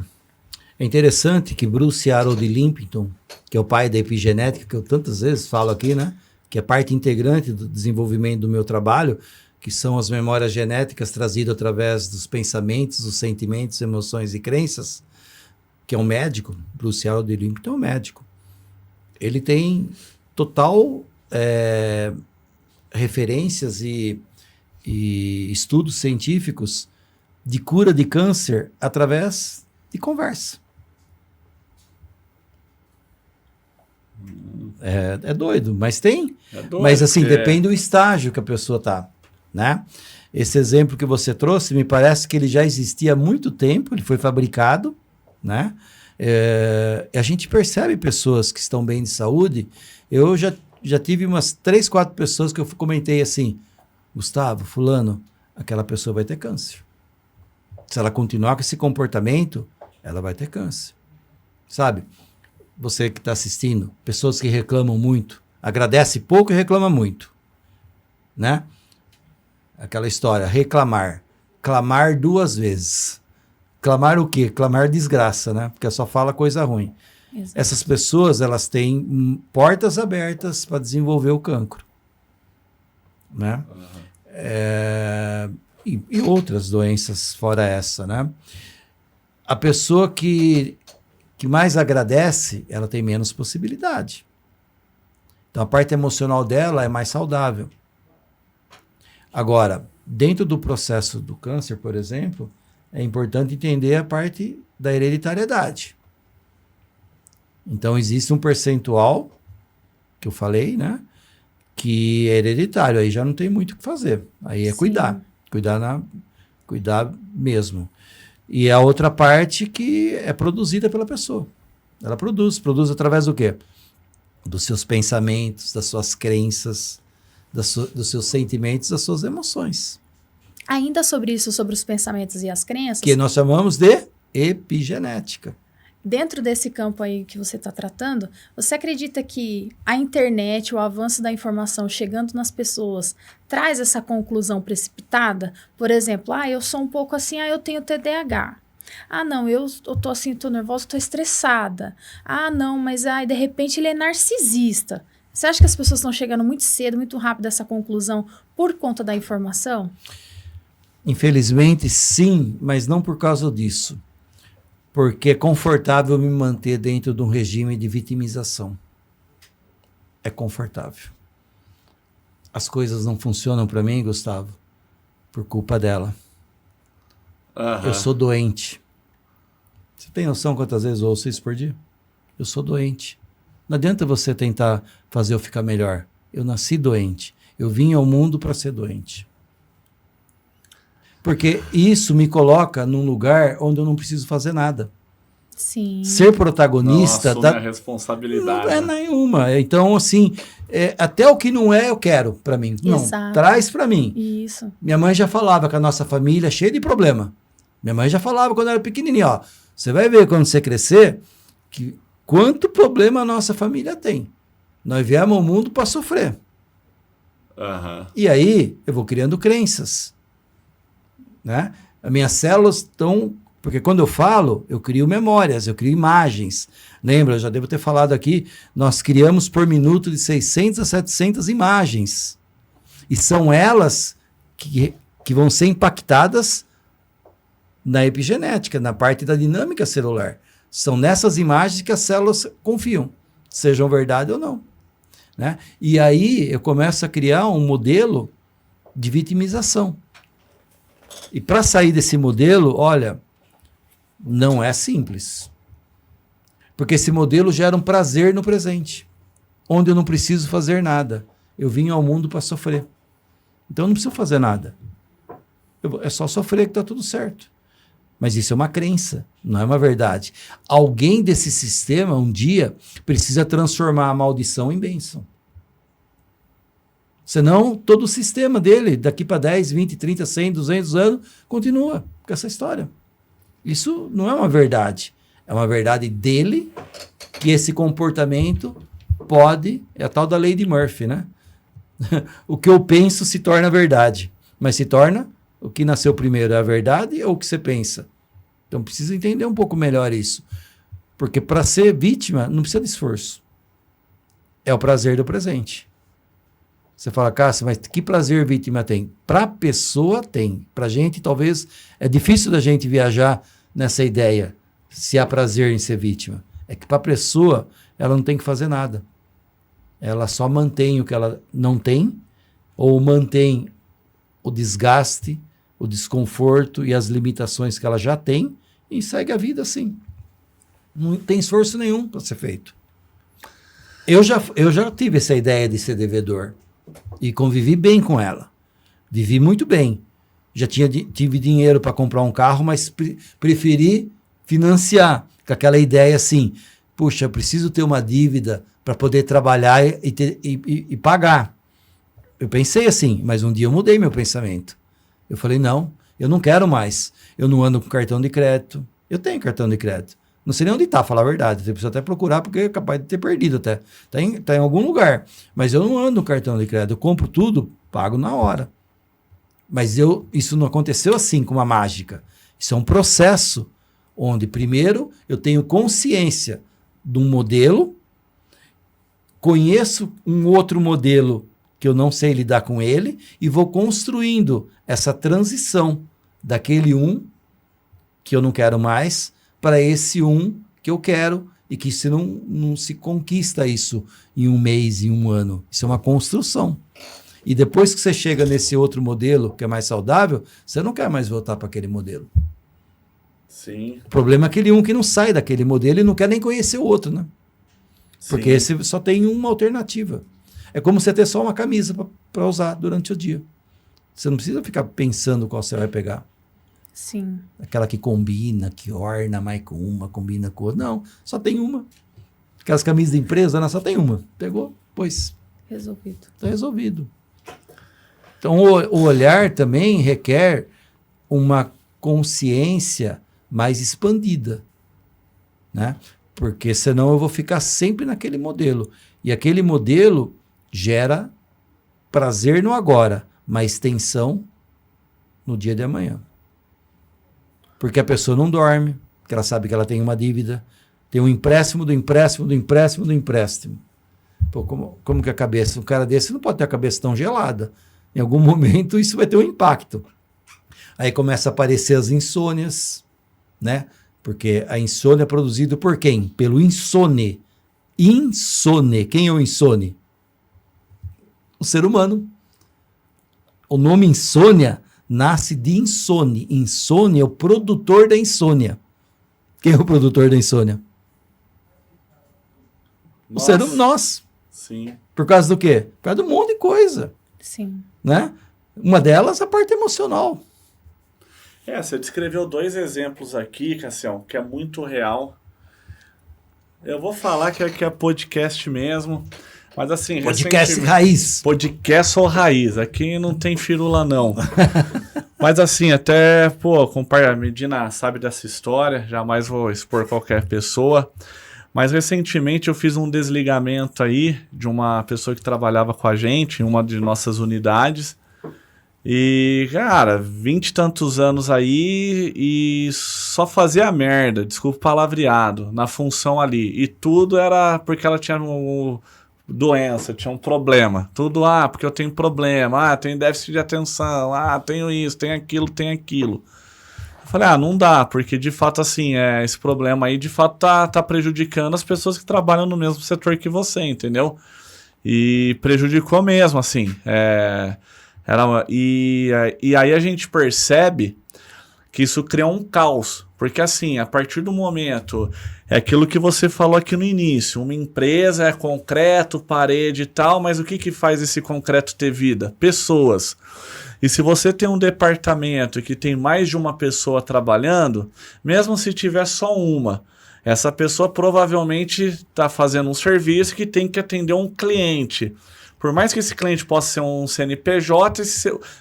é interessante que Bruce Harold Limpington, que é o pai da epigenética, que eu tantas vezes falo aqui, né, que é parte integrante do desenvolvimento do meu trabalho, que são as memórias genéticas trazidas através dos pensamentos, dos sentimentos, emoções e crenças, que é um médico, Bruce Harold Limpington é um médico. Ele tem total referências e estudos científicos de cura de câncer através de conversa. É doido, mas tem. É doido, mas assim, depende do estágio que a pessoa está. Né? Esse exemplo que você trouxe, me parece que ele já existia há muito tempo, ele foi fabricado, né? A gente percebe pessoas que estão bem de saúde. Eu já tive umas 3, 4 pessoas que eu comentei assim, Gustavo, fulano, aquela pessoa vai ter câncer. Se ela continuar com esse comportamento, ela vai ter câncer. Sabe? Você que está assistindo, pessoas que reclamam muito, agradece pouco e reclama muito, né? Aquela história, reclamar. Clamar 2 vezes. Clamar o quê? Clamar desgraça, né? Porque só fala coisa ruim. Exato. Essas pessoas, elas têm portas abertas para desenvolver o cancro. Né? E outras doenças fora essa, né? A pessoa que mais agradece, ela tem menos possibilidade. Então, a parte emocional dela é mais saudável. Agora, dentro do processo do câncer, por exemplo, é importante entender a parte da hereditariedade. Então, existe um percentual, que eu falei, né? Que é hereditário. Aí já não tem muito o que fazer. Aí é Sim. Cuidar mesmo. E a outra parte que é produzida pela pessoa. Ela produz através do quê? Dos seus pensamentos, das suas crenças, dos seus sentimentos, das suas emoções. Ainda sobre isso, sobre os pensamentos e as crenças, Que nós chamamos de epigenética. dentro desse campo aí que você está tratando, você acredita que a internet, o avanço da informação chegando nas pessoas, traz essa conclusão precipitada? Por exemplo, eu sou um pouco assim, eu tenho TDAH. Não, eu tô assim, tô nervosa, tô estressada. Não, mas de repente ele é narcisista. Você acha que as pessoas estão chegando muito cedo, muito rápido a essa conclusão por conta da informação? Infelizmente, sim, mas não por causa disso. Porque é confortável me manter dentro de um regime de vitimização. É confortável. As coisas não funcionam para mim, Gustavo, por culpa dela. Eu sou doente. Você tem noção quantas vezes eu ouço isso por dia? Eu sou doente. Não adianta você tentar fazer eu ficar melhor. Eu nasci doente. Eu vim ao mundo para ser doente. Porque isso me coloca num lugar onde eu não preciso fazer nada. Sim. Ser protagonista... Não assume a responsabilidade. Não é nenhuma. Então, assim, até o que não é, eu quero para mim. Não, Exato. traz para mim. Isso. Minha mãe já falava que a nossa família é cheia de problema. Minha mãe já falava quando eu era pequenininho, você vai ver quando você crescer, que quanto problema a nossa família tem. Nós viemos ao mundo para sofrer. E aí, eu vou criando crenças. Né? As minhas células estão... Porque quando eu falo, eu crio memórias, eu crio imagens. Lembra, eu já devo ter falado aqui, nós criamos por minuto de 600 a 700 imagens. E são elas que vão ser impactadas na epigenética, na parte da dinâmica celular. São nessas imagens que as células confiam, sejam verdade ou não. Né? E aí eu começo a criar um modelo de vitimização. E para sair desse modelo, olha, não é simples. Porque esse modelo gera um prazer no presente, onde eu não preciso fazer nada. Eu vim ao mundo para sofrer. Então eu não preciso fazer nada. É só sofrer que está tudo certo. Mas isso é uma crença, não é uma verdade. Alguém desse sistema, um dia, precisa transformar a maldição em bênção. Senão, todo o sistema dele, daqui para 10, 20, 30, 100, 200 anos, continua com essa história. Isso não é uma verdade. É uma verdade dele, que esse comportamento pode... É a tal da lei de Murphy, né? O que eu penso se torna verdade. Mas se torna... O que nasceu primeiro é a verdade ou o que você pensa? Então precisa entender um pouco melhor isso. Porque para ser vítima, não precisa de esforço. É o prazer do presente. Você fala, Cássio, mas que prazer vítima tem? Para a pessoa tem. Para a gente, talvez, é difícil da gente viajar nessa ideia, se há prazer em ser vítima. É que para a pessoa, ela não tem que fazer nada. Ela só mantém o que ela não tem, ou mantém o desgaste, o desconforto e as limitações que ela já tem e segue a vida assim. Não tem esforço nenhum para ser feito. Eu já tive essa ideia de ser devedor e convivi bem com ela. Vivi muito bem. Já tive dinheiro para comprar um carro, mas preferi financiar, com aquela ideia assim, puxa, eu preciso ter uma dívida para poder trabalhar e pagar. Eu pensei assim, mas um dia eu mudei meu pensamento. Eu falei, não, eu não quero mais. Eu não ando com cartão de crédito. Eu tenho cartão de crédito. Não sei nem onde está, falar a verdade. Eu preciso até procurar, porque é capaz de ter perdido até. Tá em algum lugar. Mas eu não ando com cartão de crédito. Eu compro tudo, pago na hora. Mas isso não aconteceu assim, com uma mágica. Isso é um processo onde, primeiro, eu tenho consciência de um modelo, conheço um outro modelo que eu não sei lidar com ele e vou construindo essa transição daquele que eu não quero mais para esse que eu quero e que se não se conquista isso em um mês, em um ano. Isso é uma construção. E depois que você chega nesse outro modelo, que é mais saudável, você não quer mais voltar para aquele modelo. Sim. O problema é aquele que não sai daquele modelo e não quer nem conhecer o outro, né? Porque esse só tem uma alternativa. É como você ter só uma camisa para usar durante o dia. Você não precisa ficar pensando qual você vai pegar. Sim. Aquela que combina, que orna mais com uma, combina com outra. Não, só tem uma. Aquelas camisas de empresa, né? Só tem uma. Pegou, pois. Resolvido. Está resolvido. Então, o olhar também requer uma consciência mais expandida, né? Porque senão eu vou ficar sempre naquele modelo. E aquele modelo gera prazer no agora, mas tensão no dia de amanhã. Porque a pessoa não dorme, porque ela sabe que ela tem uma dívida, tem um empréstimo do empréstimo do empréstimo do empréstimo. Pô, como que a cabeça? Um cara desse não pode ter a cabeça tão gelada. Em algum momento isso vai ter um impacto. Aí começa a aparecer as insônias, né? Porque a insônia é produzida por quem? Pelo insone. Insone. Quem é o insone? O ser humano. O nome insônia nasce de insone. Insone é o produtor da insônia. Quem é o produtor da insônia? O ser humano, nós. Sim. Por causa do quê? Por causa de um monte de coisa. Sim. Né? Uma delas, a parte emocional. Você descreveu 2 exemplos aqui, Cassião, que é muito real. Eu vou falar que é podcast mesmo, mas assim... Podcast raiz. Podcast ou raiz, aqui não tem firula não. Mas assim, até, a Medina sabe dessa história, jamais vou expor qualquer pessoa. Mas recentemente eu fiz um desligamento aí de uma pessoa que trabalhava com a gente em uma de nossas unidades. E, cara, 20 e tantos anos aí e só fazia merda, desculpa o palavreado, na função ali. E tudo era porque ela tinha doença, tinha um problema. Tudo, porque eu tenho problema, tenho déficit de atenção, tenho isso, tenho aquilo. Eu falei, não dá, porque de fato, assim, esse problema aí, de fato, tá prejudicando as pessoas que trabalham no mesmo setor que você, entendeu? E prejudicou mesmo, assim, E aí a gente percebe que isso cria um caos, porque assim, a partir do momento, é aquilo que você falou aqui no início, uma empresa é concreto, parede e tal, mas o que faz esse concreto ter vida? Pessoas. E se você tem um departamento que tem mais de uma pessoa trabalhando, mesmo se tiver só uma, essa pessoa provavelmente está fazendo um serviço que tem que atender um cliente. Por mais que esse cliente possa ser um CNPJ,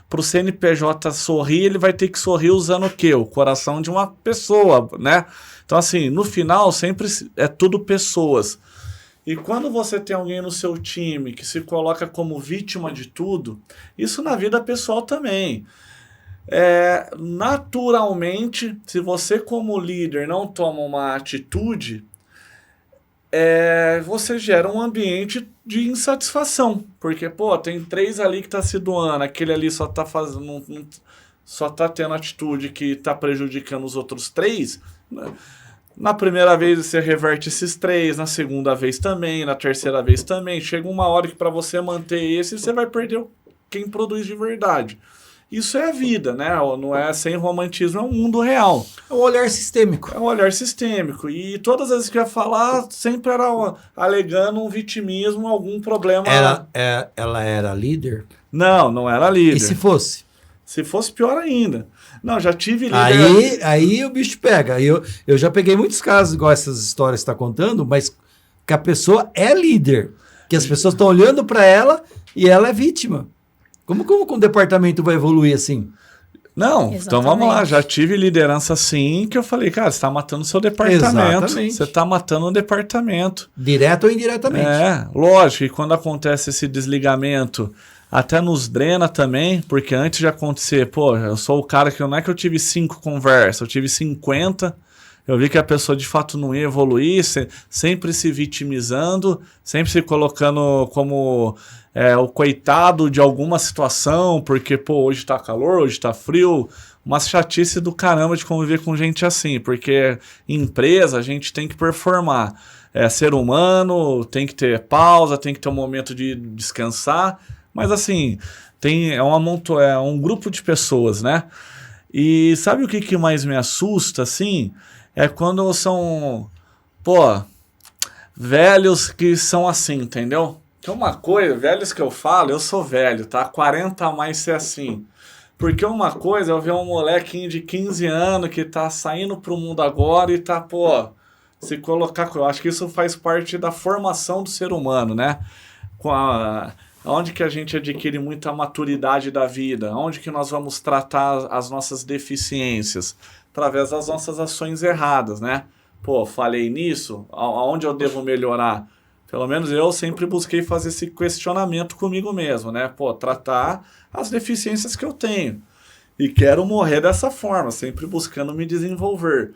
para o CNPJ sorrir, ele vai ter que sorrir usando o quê? O coração de uma pessoa, né? Então, assim, no final, sempre é tudo pessoas. E quando você tem alguém no seu time que se coloca como vítima de tudo, isso na vida pessoal também. Naturalmente, se você como líder não toma uma atitude, você gera um ambiente de insatisfação, porque, tem 3 ali que tá se doando, aquele ali só tá fazendo, só tá tendo atitude que tá prejudicando os outros 3, né? Na primeira vez você reverte esses 3, na segunda vez também, na terceira vez também, chega uma hora que para você manter esse, você vai perder quem produz de verdade. Isso é a vida, né? Não é sem romantismo, é um mundo real. É um olhar sistêmico. É um olhar sistêmico. E todas as vezes que eu ia falar, sempre era alegando um vitimismo, algum problema. Ela era líder? Não era líder. E se fosse? Se fosse, pior ainda. Não, já tive líder. Aí o bicho pega. Eu já peguei muitos casos, igual essas histórias que você está contando, mas que a pessoa é líder. Que as pessoas estão olhando para ela e ela é vítima. Como que um departamento vai evoluir assim? Não, Exatamente. Então vamos lá. Já tive liderança assim que eu falei, cara, você está matando o seu departamento. Exatamente. Você está matando o departamento. Direto ou indiretamente. Lógico. E quando acontece esse desligamento, até nos drena também, porque antes de acontecer, eu sou o cara que não é que eu tive 5 conversas, eu tive 50 Eu vi que a pessoa de fato não ia evoluir, sempre se vitimizando, sempre se colocando como o coitado de alguma situação, porque, pô, hoje tá calor, hoje tá frio. Uma chatice do caramba de conviver com gente assim, porque em empresa a gente tem que performar. É ser humano, tem que ter pausa, tem que ter um momento de descansar, mas assim, é um grupo de pessoas, né? E sabe o que mais me assusta, assim? É quando são, pô, velhos que são assim, entendeu? Que uma coisa, velhos que eu falo, eu sou velho, tá? 40 a mais ser assim. Porque uma coisa é eu ver um molequinho de 15 anos que tá saindo pro mundo agora e tá, pô, se colocar... Eu acho que isso faz parte da formação do ser humano, né? Onde que a gente adquire muita maturidade da vida? Onde que nós vamos tratar as nossas deficiências? Através das nossas ações erradas, né? Pô, falei nisso? Aonde eu devo melhorar? Pelo menos eu sempre busquei fazer esse questionamento comigo mesmo, né? Pô, tratar as deficiências que eu tenho. E quero morrer dessa forma, sempre buscando me desenvolver.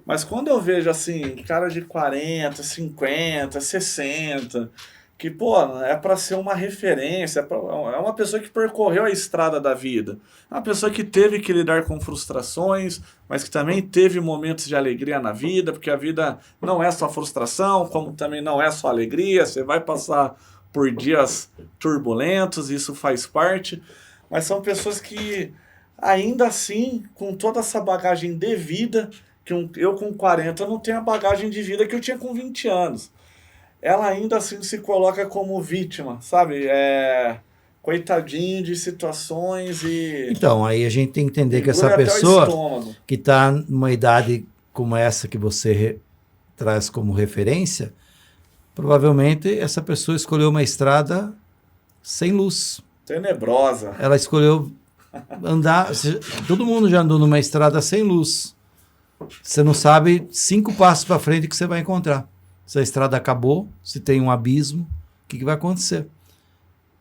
Mas quando eu vejo, assim, cara de 40, 50, 60... que, pô, é para ser uma referência, é uma pessoa que percorreu a estrada da vida. É uma pessoa que teve que lidar com frustrações, mas que também teve momentos de alegria na vida, porque a vida não é só frustração, como também não é só alegria, você vai passar por dias turbulentos, isso faz parte, mas são pessoas que, ainda assim, com toda essa bagagem de vida, que eu com 40 não tenho a bagagem de vida que eu tinha com 20 anos. Ela ainda assim se coloca como vítima, sabe? Coitadinho de situações e... Então, aí a gente tem que entender que essa pessoa que está numa idade como essa que você traz como referência, provavelmente essa pessoa escolheu uma estrada sem luz. Tenebrosa. Ela escolheu andar... Todo mundo já andou numa estrada sem luz. Você não sabe 5 passos para frente que você vai encontrar. Se a estrada acabou, se tem um abismo, o que vai acontecer?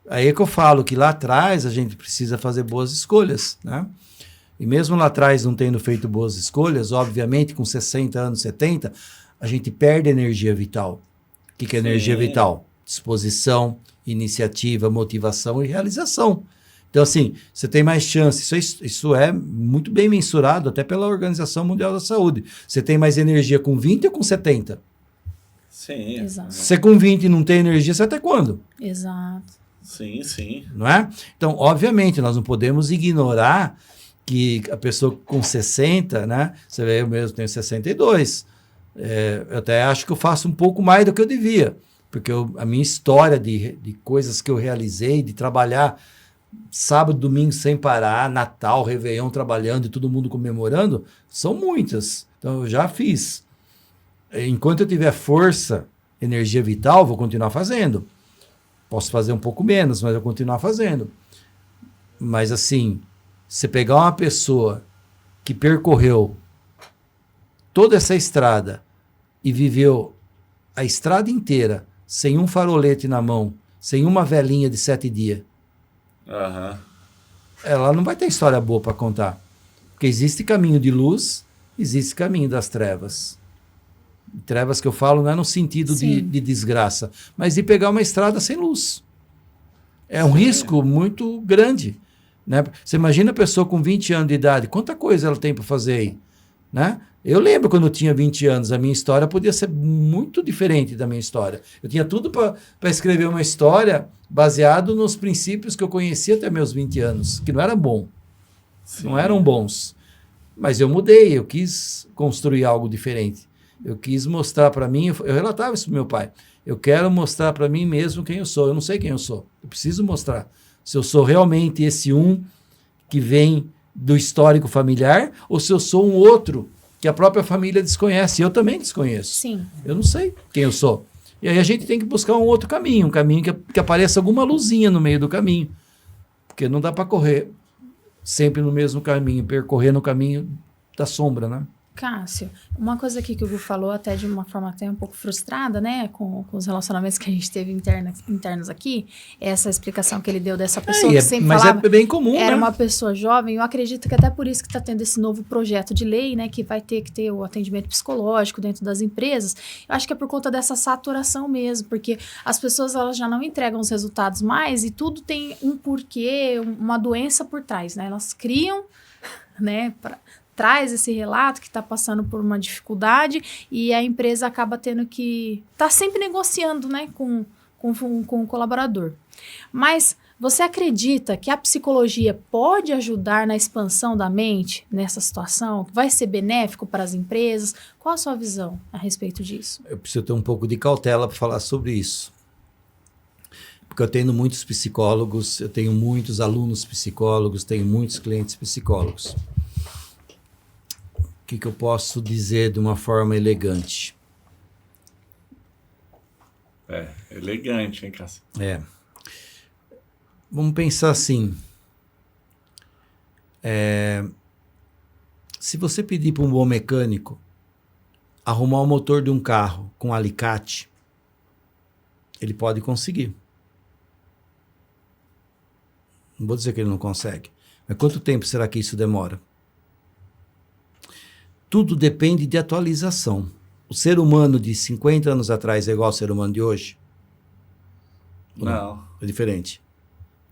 Aí é que eu falo que lá atrás a gente precisa fazer boas escolhas, né? E mesmo lá atrás não tendo feito boas escolhas, obviamente com 60 anos, 70, a gente perde energia vital. O que é energia vital? Disposição, iniciativa, motivação e realização. Então, assim, você tem mais chance. Isso é muito bem mensurado até pela Organização Mundial da Saúde. Você tem mais energia com 20 ou com 70? Sim. Exato. Se você com 20 não tem energia, você até quando? Exato. Sim, sim. Não é? Então, obviamente, nós não podemos ignorar que a pessoa com 60, né? Você vê, eu mesmo tenho 62. Eu até acho que eu faço um pouco mais do que eu devia. Porque a minha história de coisas que eu realizei, de trabalhar sábado, domingo sem parar, Natal, Réveillon trabalhando e todo mundo comemorando, são muitas. Então, eu já fiz. Enquanto eu tiver força, energia vital, vou continuar fazendo. Posso fazer um pouco menos, mas eu vou continuar fazendo. Mas assim, você pegar uma pessoa que percorreu toda essa estrada e viveu a estrada inteira sem um farolete na mão, sem uma velinha de 7 dias, ela não vai ter história boa para contar. Porque existe caminho de luz, existe caminho das trevas. Trevas que eu falo não é no sentido de desgraça, mas de pegar uma estrada sem luz. É um risco muito grande, né? Você imagina a pessoa com 20 anos de idade, quanta coisa ela tem para fazer aí, né? Eu lembro quando eu tinha 20 anos, a minha história podia ser muito diferente da minha história. Eu tinha tudo para escrever uma história baseado nos princípios que eu conhecia até meus 20 anos, que não eram bons, não eram bons. Mas eu mudei, eu quis construir algo diferente. Eu quis mostrar para mim, eu relatava isso para meu pai, eu quero mostrar para mim mesmo quem eu sou. Eu não sei quem eu sou, eu preciso mostrar se eu sou realmente esse que vem do histórico familiar ou se eu sou um outro que a própria família desconhece. Eu também desconheço. Sim. Eu não sei quem eu sou. E aí a gente tem que buscar um outro caminho, um caminho que apareça alguma luzinha no meio do caminho, porque não dá para correr sempre no mesmo caminho, percorrer no caminho da sombra, né? Cássio, uma coisa aqui que o Gu falou, até de uma forma até um pouco frustrada, né, com os relacionamentos que a gente teve internos aqui, essa explicação que ele deu dessa pessoa que sempre mas falava, é bem comum, era né? uma pessoa jovem. Eu acredito que até por isso que está tendo esse novo projeto de lei, né, que vai ter que ter o atendimento psicológico dentro das empresas. Eu acho que é por conta dessa saturação mesmo, porque as pessoas elas já não entregam os resultados mais e tudo tem um porquê, uma doença por trás, né? Elas criam, né, traz esse relato que está passando por uma dificuldade e a empresa acaba tendo que tá sempre negociando, né, com o colaborador. Mas você acredita que a psicologia pode ajudar na expansão da mente nessa situação? Vai ser benéfico para as empresas? Qual a sua visão a respeito disso? Eu preciso ter um pouco de cautela para falar sobre isso. Porque eu tenho muitos psicólogos, eu tenho muitos alunos psicólogos, tenho muitos clientes psicólogos. O que eu posso dizer de uma forma elegante? Elegante, hein, Cássio? Vamos pensar assim. Se você pedir para um bom mecânico arrumar o motor de um carro com alicate, ele pode conseguir. Não vou dizer que ele não consegue. Mas quanto tempo será que isso demora? Tudo depende de atualização. O ser humano de 50 anos atrás é igual ao ser humano de hoje? Não. É diferente.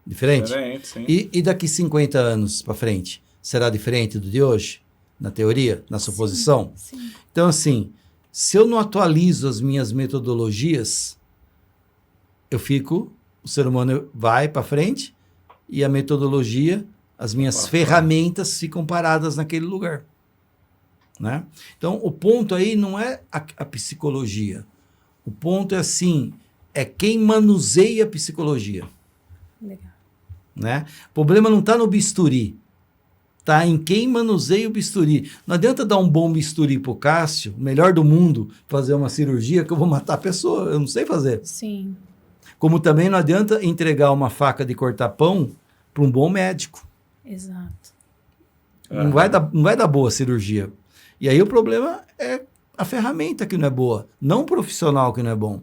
Diferente? Diferente, sim. E daqui 50 anos para frente? Será diferente do de hoje? Na teoria? Na suposição? Sim. Então, assim, se eu não atualizo as minhas metodologias, o ser humano vai para frente e a metodologia, as minhas ferramentas ficam paradas naquele lugar. Né? Então, o ponto aí não é a psicologia. O ponto é assim, é quem manuseia a psicologia. Legal. Né? O problema não está no bisturi, está em quem manuseia o bisturi. Não adianta dar um bom bisturi para o Cássio, o melhor do mundo, fazer uma cirurgia que eu vou matar a pessoa, eu não sei fazer. Sim. Como também não adianta entregar uma faca de cortar pão para um bom médico. Exato. Não vai dar boa cirurgia. E aí o problema é a ferramenta que não é boa, não o profissional que não é bom.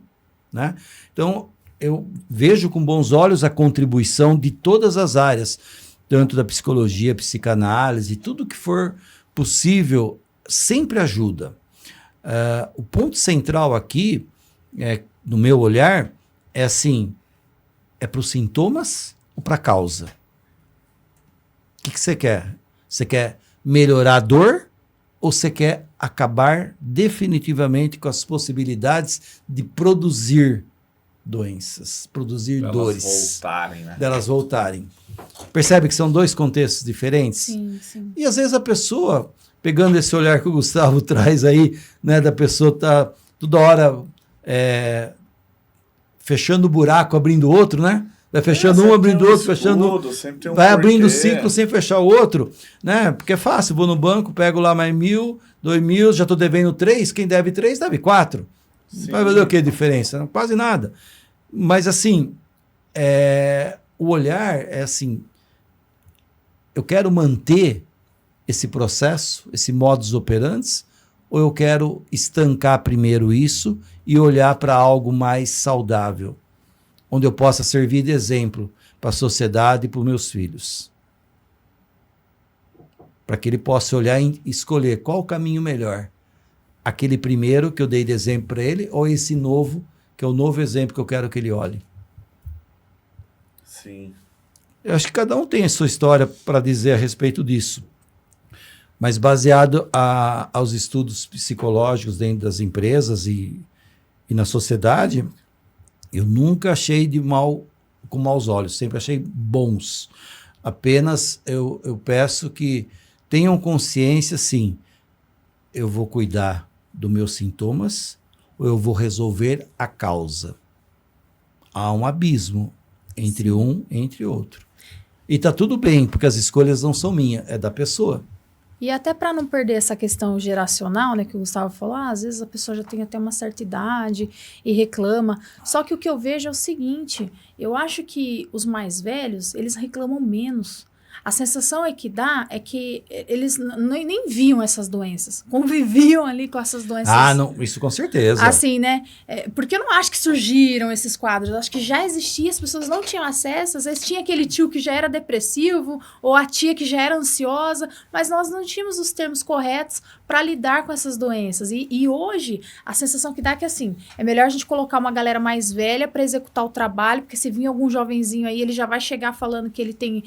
Né? Então, eu vejo com bons olhos a contribuição de todas as áreas, tanto da psicologia, psicanálise, tudo que for possível sempre ajuda. O ponto central aqui, no meu olhar, é assim, é para os sintomas ou para a causa? O que você quer? Você quer melhorar a dor ou você quer acabar definitivamente com as possibilidades de produzir doenças, produzir dores? Delas voltarem. Percebe que são dois contextos diferentes? Sim, sim. E às vezes a pessoa, pegando esse olhar que o Gustavo traz aí, né, da pessoa tá toda hora fechando o buraco, abrindo outro, né? Vai fechando um, abrindo outro, fechando vai abrindo o ciclo sem fechar o outro, né? Porque é fácil, vou no banco, pego lá mais 1.000, 2.000, já estou devendo 3, quem deve 3 deve 4. Sim. Vai fazer o que diferença? Não, quase nada. Mas assim, o olhar é assim, eu quero manter esse processo, esse modus operandi, ou eu quero estancar primeiro isso e olhar para algo mais saudável, onde eu possa servir de exemplo para a sociedade e para os meus filhos. Para que ele possa olhar e escolher qual o caminho melhor. Aquele primeiro que eu dei de exemplo para ele, ou esse novo, que é o novo exemplo que eu quero que ele olhe. Sim. Eu acho que cada um tem a sua história para dizer a respeito disso. Mas baseado aos estudos psicológicos dentro das empresas e na sociedade, eu nunca achei com maus olhos, sempre achei bons. Apenas eu peço que tenham consciência, sim, eu vou cuidar dos meus sintomas ou eu vou resolver a causa. Há um abismo entre um e entre outro. E está tudo bem, porque as escolhas não são minhas, é da pessoa. E até para não perder essa questão geracional, né, que o Gustavo falou, às vezes a pessoa já tem até uma certa idade e reclama. Só que o que eu vejo é o seguinte, eu acho que os mais velhos, eles reclamam menos. A sensação é que dá é que eles nem viam essas doenças, conviviam ali com essas doenças. Ah, não, isso com certeza. Assim, né? Porque eu não acho que surgiram esses quadros, eu acho que já existia, as pessoas não tinham acesso, às vezes tinha aquele tio que já era depressivo, ou a tia que já era ansiosa, mas nós não tínhamos os termos corretos para lidar com essas doenças. E hoje, a sensação que dá é que, assim, é melhor a gente colocar uma galera mais velha para executar o trabalho, porque se vir algum jovenzinho aí, ele já vai chegar falando que ele tem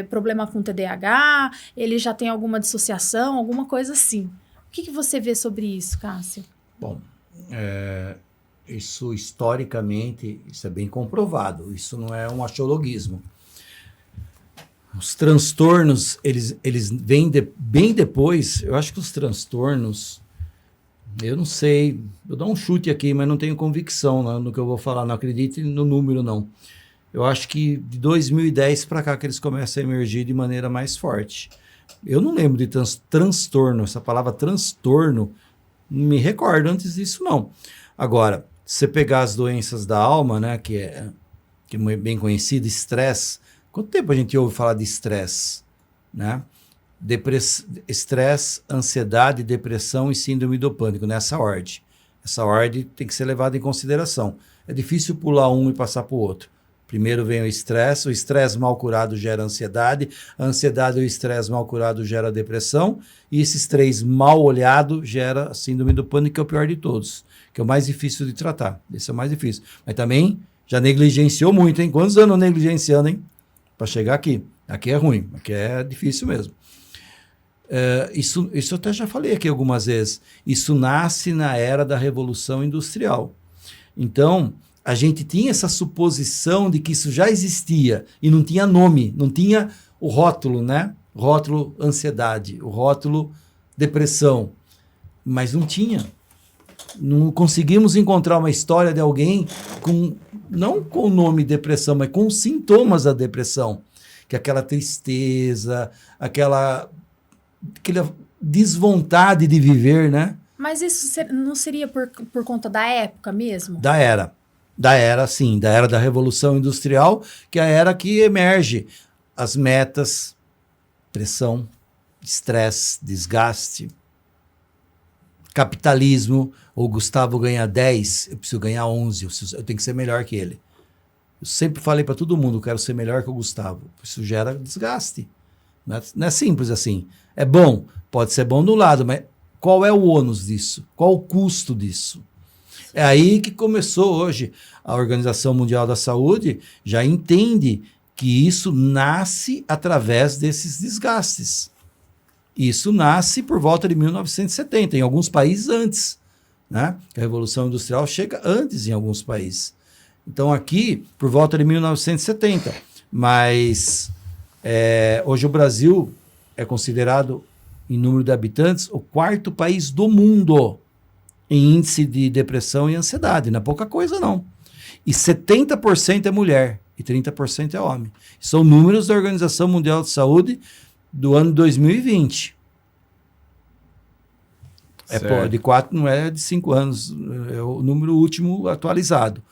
problema com TDAH, ele já tem alguma dissociação, alguma coisa assim. O que você vê sobre isso, Cássio? Bom, isso historicamente, isso é bem comprovado, isso não é um axiologismo. Os transtornos, eles vêm bem depois, eu acho que os transtornos, eu não sei, eu dou um chute aqui, mas não tenho convicção no que eu vou falar, não acredite no número, não. Eu acho que de 2010 para cá que eles começam a emergir de maneira mais forte. Eu não lembro de transtorno, essa palavra transtorno, não me recordo antes disso, não. Agora, se você pegar as doenças da alma, né, que é bem conhecido, estresse. Quanto tempo a gente ouve falar de estresse? Né? Estresse, ansiedade, depressão e síndrome do pânico, nessa ordem. Essa ordem tem que ser levada em consideração. É difícil pular um e passar para o outro. Primeiro vem o estresse mal curado gera ansiedade, a ansiedade e o estresse mal curado gera depressão, e esses três mal olhados gera a síndrome do pânico, que é o pior de todos, que é o mais difícil de tratar. Esse é o mais difícil. Mas também já negligenciou muito, hein? Quantos anos negligenciando, hein? Para chegar aqui. Aqui é ruim, aqui é difícil mesmo. Isso eu até já falei aqui algumas vezes. Isso nasce na era da Revolução Industrial. Então, a gente tinha essa suposição de que isso já existia e não tinha nome, não tinha o rótulo, né? Rótulo ansiedade, o rótulo depressão. Mas não tinha. Não conseguimos encontrar uma história de alguém não com o nome depressão, mas com sintomas da depressão. Que é aquela tristeza, aquela desvontade de viver, né? Mas isso não seria por conta da época mesmo? Da era, sim. Da era da Revolução Industrial, que é a era que emerge as metas, pressão, estresse, desgaste, capitalismo. O Gustavo ganha 10, eu preciso ganhar 11, eu tenho que ser melhor que ele. Eu sempre falei para todo mundo, eu quero ser melhor que o Gustavo. Isso gera desgaste. Não é simples assim. É bom, pode ser bom do lado, mas qual é o ônus disso? Qual o custo disso? É aí que começou hoje. A Organização Mundial da Saúde já entende que isso nasce através desses desgastes. Isso nasce por volta de 1970, em alguns países antes. Né? A Revolução Industrial chega antes em alguns países. Então aqui, por volta de 1970. Mas hoje o Brasil é considerado, em número de habitantes, o 4º país do mundo em índice de depressão e ansiedade. Não é pouca coisa, não. E 70% é mulher e 30% é homem. São números da Organização Mundial de Saúde do ano 2020. De 4, não é de 5 anos, é o número último atualizado.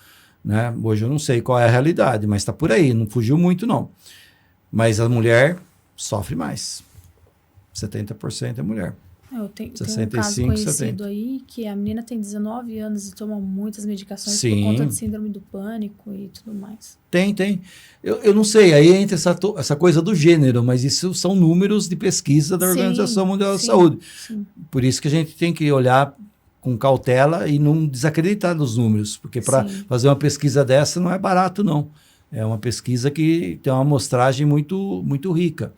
Né? Hoje eu não sei qual é a realidade, mas está por aí, não fugiu muito, não. Mas a mulher sofre mais. 70% é mulher. Eu tenho 65, um caso conhecido 70. Aí que a menina tem 19 anos e toma muitas medicações Sim. por conta de síndrome do pânico e tudo mais. Tem. Eu não sei, aí entra essa coisa do gênero, mas isso são números de pesquisa da Organização Mundial da Saúde. Sim. Por isso que a gente tem que olhar com cautela e não desacreditar nos números, porque para fazer uma pesquisa dessa não é barato, não. É uma pesquisa que tem uma amostragem muito, muito rica.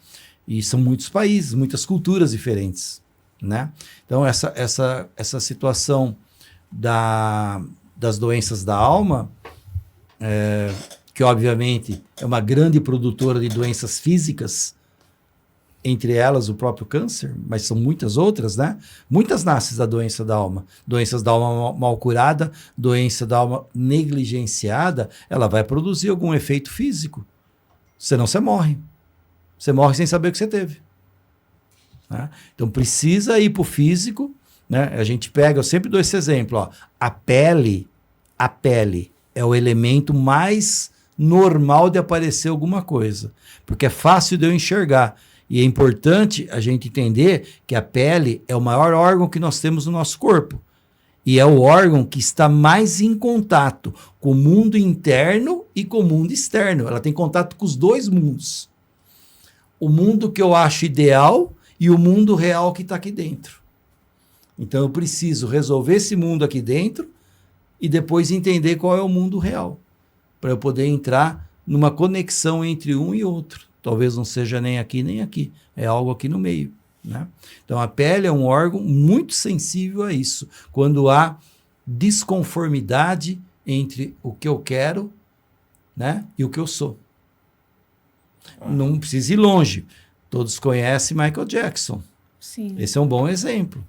E são muitos países, muitas culturas diferentes. Né? Então, essa situação das doenças da alma, que obviamente é uma grande produtora de doenças físicas, entre elas o próprio câncer, mas são muitas outras, né? Muitas nascem da doença da alma. Doenças da alma mal curada, doença da alma negligenciada, ela vai produzir algum efeito físico. Senão você morre. Você morre sem saber o que você teve. Né? Então precisa ir para o físico, né? A gente pega, eu sempre dou esse exemplo, ó, a pele é o elemento mais normal de aparecer alguma coisa, porque é fácil de eu enxergar. E é importante a gente entender que a pele é o maior órgão que nós temos no nosso corpo. E é o órgão que está mais em contato com o mundo interno e com o mundo externo. Ela tem contato com os dois mundos. O mundo que eu acho ideal e o mundo real que está aqui dentro. Então eu preciso resolver esse mundo aqui dentro e depois entender qual é o mundo real, para eu poder entrar numa conexão entre um e outro. Talvez não seja nem aqui nem aqui, é algo aqui no meio, né? Então a pele é um órgão muito sensível a isso, quando há desconformidade entre o que eu quero, né, e o que eu sou. Não precisa ir longe. Todos conhecem Michael Jackson. Sim. Esse é um bom exemplo.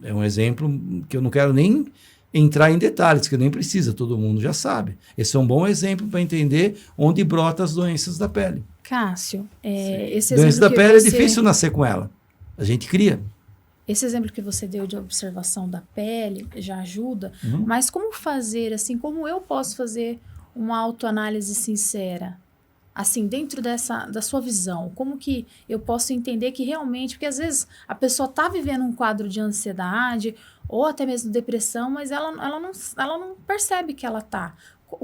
É um exemplo que eu não quero nem entrar em detalhes, que nem precisa, todo mundo já sabe. Esse é um bom exemplo para entender onde brotam as doenças da pele. Cássio, esse Doença da exemplo que pele você... é difícil nascer com ela. A gente cria. Esse exemplo que você deu de observação da pele já ajuda, mas como fazer, assim, como eu posso fazer uma autoanálise sincera? Assim, dentro da sua visão, como que eu posso entender que realmente, porque às vezes a pessoa está vivendo um quadro de ansiedade ou até mesmo depressão, mas ela não percebe que ela está.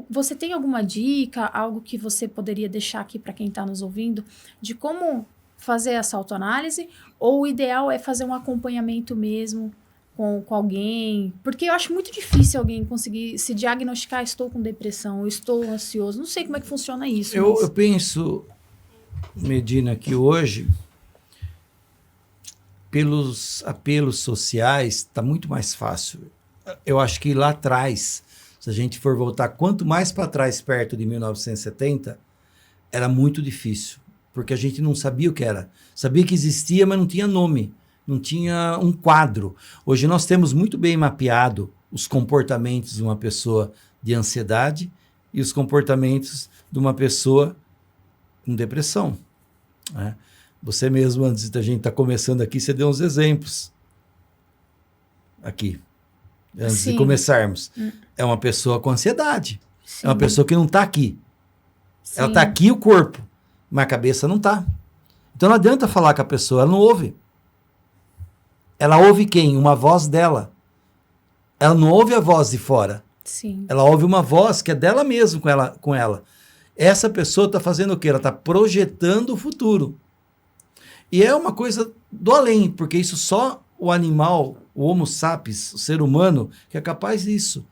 Você tem alguma dica, algo que você poderia deixar aqui para quem está nos ouvindo, de como fazer essa autoanálise? Ou o ideal é fazer um acompanhamento mesmo com alguém? Porque eu acho muito difícil alguém conseguir se diagnosticar, estou com depressão, eu estou ansioso. Não sei como é que funciona isso. Eu penso, Medina, que hoje, pelos apelos sociais, está muito mais fácil. Eu acho que lá atrás, se a gente for voltar quanto mais para trás, perto de 1970, era muito difícil, porque a gente não sabia o que era. Sabia que existia, mas não tinha nome, não tinha um quadro. Hoje nós temos muito bem mapeado os comportamentos de uma pessoa de ansiedade e os comportamentos de uma pessoa com depressão, né? Você mesmo, antes da gente estar começando aqui, você deu uns exemplos aqui. Antes de começarmos. É uma pessoa com ansiedade. Sim. É uma pessoa que não está aqui. Sim. Ela está aqui, o corpo, mas a cabeça não está. Então não adianta falar com a pessoa, ela não ouve. Ela ouve quem? Uma voz dela. Ela não ouve a voz de fora. Sim. Ela ouve uma voz que é dela mesma com ela. Essa pessoa está fazendo o quê? Ela está projetando o futuro. E é uma coisa do além, porque isso só o animal, o Homo sapiens, o ser humano, que é capaz disso,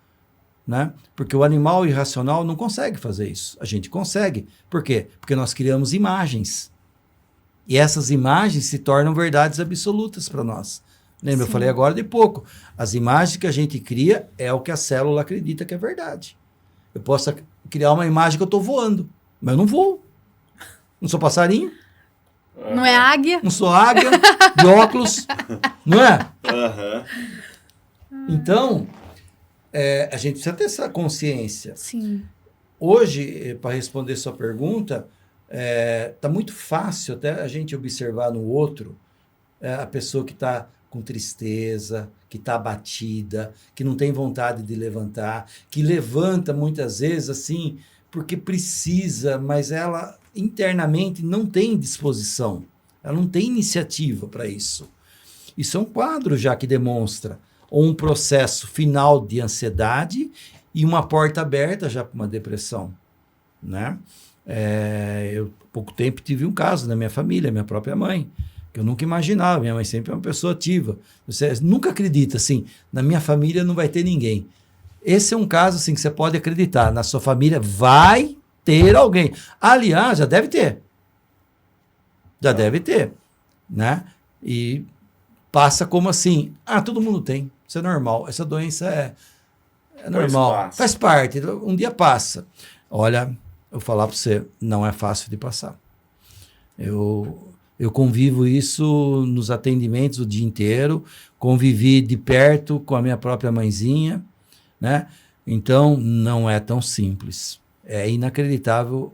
né? Porque o animal irracional não consegue fazer isso. A gente consegue. Por quê? Porque nós criamos imagens. E essas imagens se tornam verdades absolutas para nós. Lembra? Sim. Eu falei agora de pouco. As imagens que a gente cria é o que a célula acredita que é verdade. Eu posso criar uma imagem que eu estou voando, mas eu não voo. Não sou passarinho. Não é águia? Não sou águia, de óculos, não é? Então, a gente precisa ter essa consciência. Sim. Hoje, para responder sua pergunta, tá muito fácil até a gente observar no outro a pessoa que está com tristeza, que está abatida, que não tem vontade de levantar, que levanta muitas vezes assim, porque precisa, mas ela internamente não tem disposição, ela não tem iniciativa para isso. Isso é um quadro já que demonstra um processo final de ansiedade e uma porta aberta já para uma depressão, né? Eu, há pouco tempo, tive um caso na minha família, minha própria mãe, que eu nunca imaginava. Minha mãe sempre é uma pessoa ativa. Você nunca acredita assim, na minha família não vai ter ninguém. Esse é um caso assim, que você pode acreditar, na sua família vai ter alguém. Aliás, já deve ter. Já deve ter, né? E passa como assim, todo mundo tem, isso é normal, essa doença é normal, faz parte, um dia passa. Olha, eu vou falar para você, não é fácil de passar. Eu convivo isso nos atendimentos o dia inteiro, convivi de perto com a minha própria mãezinha, né? Então, não é tão simples. É inacreditável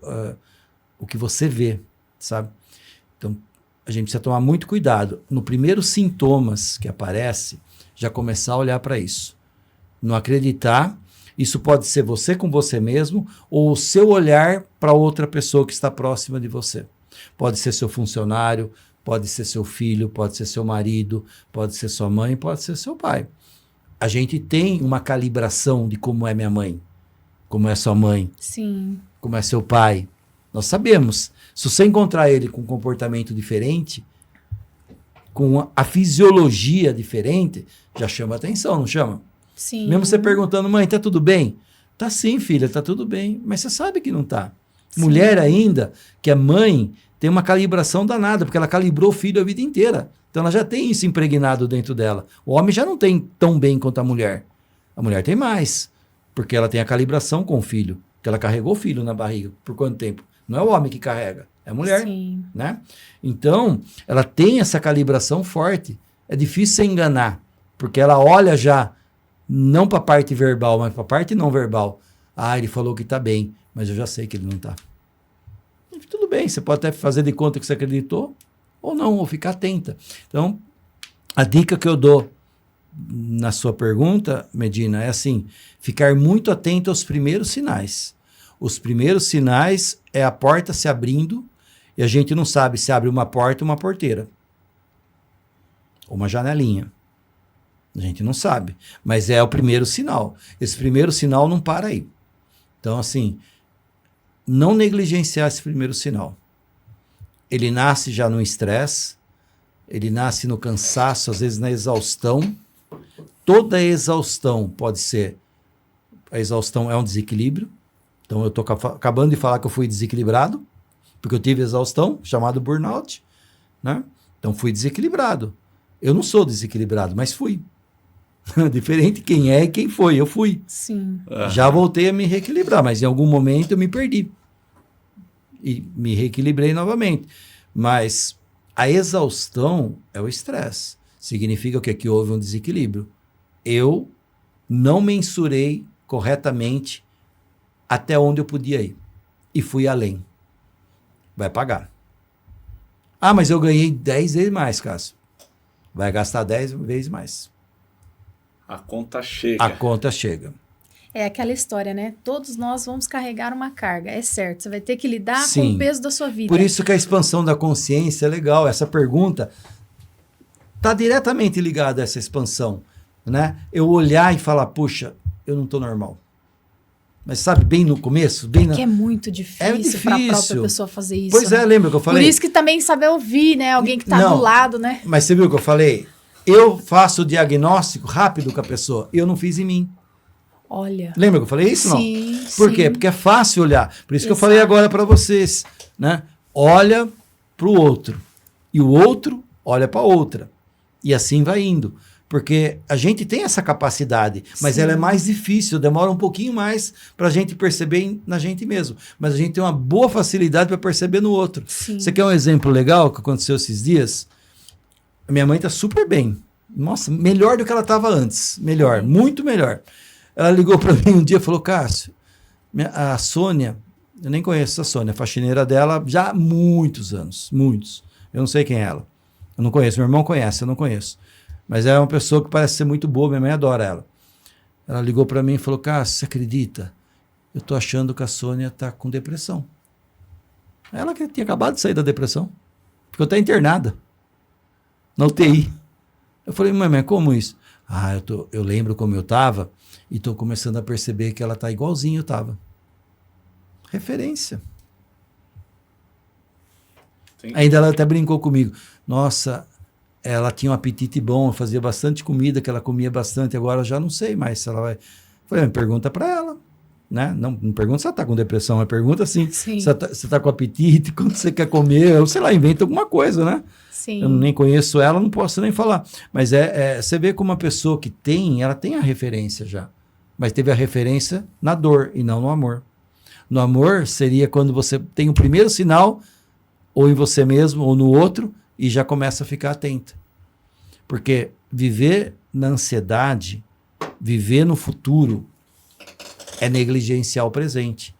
o que você vê, sabe? Então, a gente precisa tomar muito cuidado. No primeiro sintomas que aparece, já começar a olhar para isso. Não acreditar, Isso pode ser você com você mesmo ou o seu olhar para outra pessoa que está próxima de você. Pode ser seu funcionário, pode ser seu filho, pode ser seu marido, pode ser sua mãe, pode ser seu pai. A gente tem uma calibração de como é minha mãe, como é sua mãe, Sim. como é seu pai. Nós sabemos. Se você encontrar ele com um comportamento diferente, com a fisiologia diferente, já chama atenção, não chama? Sim. Mesmo você perguntando, mãe, tá tudo bem? Tá sim, filha, tá tudo bem. Mas você sabe que não tá. Sim. Mulher ainda, que é mãe, tem uma calibração danada, porque ela calibrou o filho a vida inteira. Então ela já tem isso impregnado dentro dela. O homem já não tem tão bem quanto a mulher. A mulher tem mais, porque ela tem a calibração com o filho, que ela carregou o filho na barriga. Por quanto tempo? Não é o homem que carrega, é a mulher. Sim. Né? Então, ela tem essa calibração forte. É difícil você enganar, porque ela olha já, não para a parte verbal, mas para a parte não verbal. Ah, ele falou que está bem, mas eu já sei que ele não está. Tudo bem, você pode até fazer de conta que você acreditou, ou não, ou ficar atenta. Então, a dica que eu dou na sua pergunta, Medina, é assim, ficar muito atento aos primeiros sinais. Os primeiros sinais é a porta se abrindo e a gente não sabe se abre uma porta ou uma porteira. Ou uma janelinha. A gente não sabe. Mas é o primeiro sinal. Esse primeiro sinal não para aí. Então, assim, não negligenciar esse primeiro sinal. Ele nasce já no estresse, ele nasce no cansaço, às vezes na exaustão. Toda exaustão pode ser... A exaustão é um desequilíbrio. Então, eu estou acabando de falar que eu fui desequilibrado, porque eu tive exaustão, chamado burnout, né? Então, fui desequilibrado. Eu não sou desequilibrado, mas fui. Diferente quem é e quem foi, eu fui. Sim. Já voltei a me reequilibrar, mas em algum momento eu me perdi. E me reequilibrei novamente. Mas a exaustão é o estresse. Significa o quê? Que houve um desequilíbrio. Eu não mensurei corretamente até onde eu podia ir. E fui além. Vai pagar. Ah, mas eu ganhei 10 vezes mais, Cássio. Vai gastar 10 vezes mais. A conta chega. A conta chega. É aquela história, né? Todos nós vamos carregar uma carga, é certo. Você vai ter que lidar Sim. com o peso da sua vida. Por isso que a expansão da consciência é legal. Essa pergunta está diretamente ligada a essa expansão, né? Eu olhar e falar, puxa, eu não estou normal. Mas sabe, bem no começo, Que é muito difícil para a própria pessoa fazer isso. Pois é, lembra que eu falei? Por isso que também saber ouvir, né? Alguém que está do lado, né? Mas você viu que eu falei? Eu faço o diagnóstico rápido com a pessoa. Eu não fiz em mim. Olha. Lembra que eu falei isso? Sim, não? Por quê? Porque é fácil olhar. Por isso que eu falei agora para vocês, né? Olha para o outro. E o outro olha para outra. E assim vai indo. Porque a gente tem essa capacidade, mas ela é mais difícil, demora um pouquinho mais para a gente perceber na gente mesmo. Mas a gente tem uma boa facilidade para perceber no outro. Sim. Você quer um exemplo legal que aconteceu esses dias? A minha mãe está super bem. Nossa, melhor do que ela estava antes. Melhor, muito melhor. Ela ligou para mim um dia e falou, Cássio, a Sônia, eu nem conheço a Sônia, a faxineira dela já há muitos anos, muitos. Eu não sei quem é ela. Eu não conheço, meu irmão conhece, eu não conheço. Mas é uma pessoa que parece ser muito boa, minha mãe adora ela. Ela ligou para mim e falou, Cássio, você acredita? Eu tô achando que a Sônia tá com depressão. Ela que tinha acabado de sair da depressão. Ficou até internada. Na UTI. Eu falei, mãe, como isso? Ah, eu lembro como eu tava e tô começando a perceber que ela tá igualzinho eu tava. Referência. Sim. Ainda ela até brincou comigo. Nossa, ela tinha um apetite bom, fazia bastante comida, que ela comia bastante, agora eu já não sei mais se ela vai... Falei, pergunta para ela, né? Não pergunta se ela tá com depressão, mas pergunta assim, se você tá com apetite, quando você quer comer, ou sei lá, inventa alguma coisa, né? Sim. Eu nem conheço ela, não posso nem falar. Mas você vê como uma pessoa que ela tem a referência já, mas teve a referência na dor e não no amor. No amor seria quando você tem o primeiro sinal, ou em você mesmo, ou no outro, e já começa a ficar atenta. Porque viver na ansiedade, viver no futuro, é negligenciar o presente.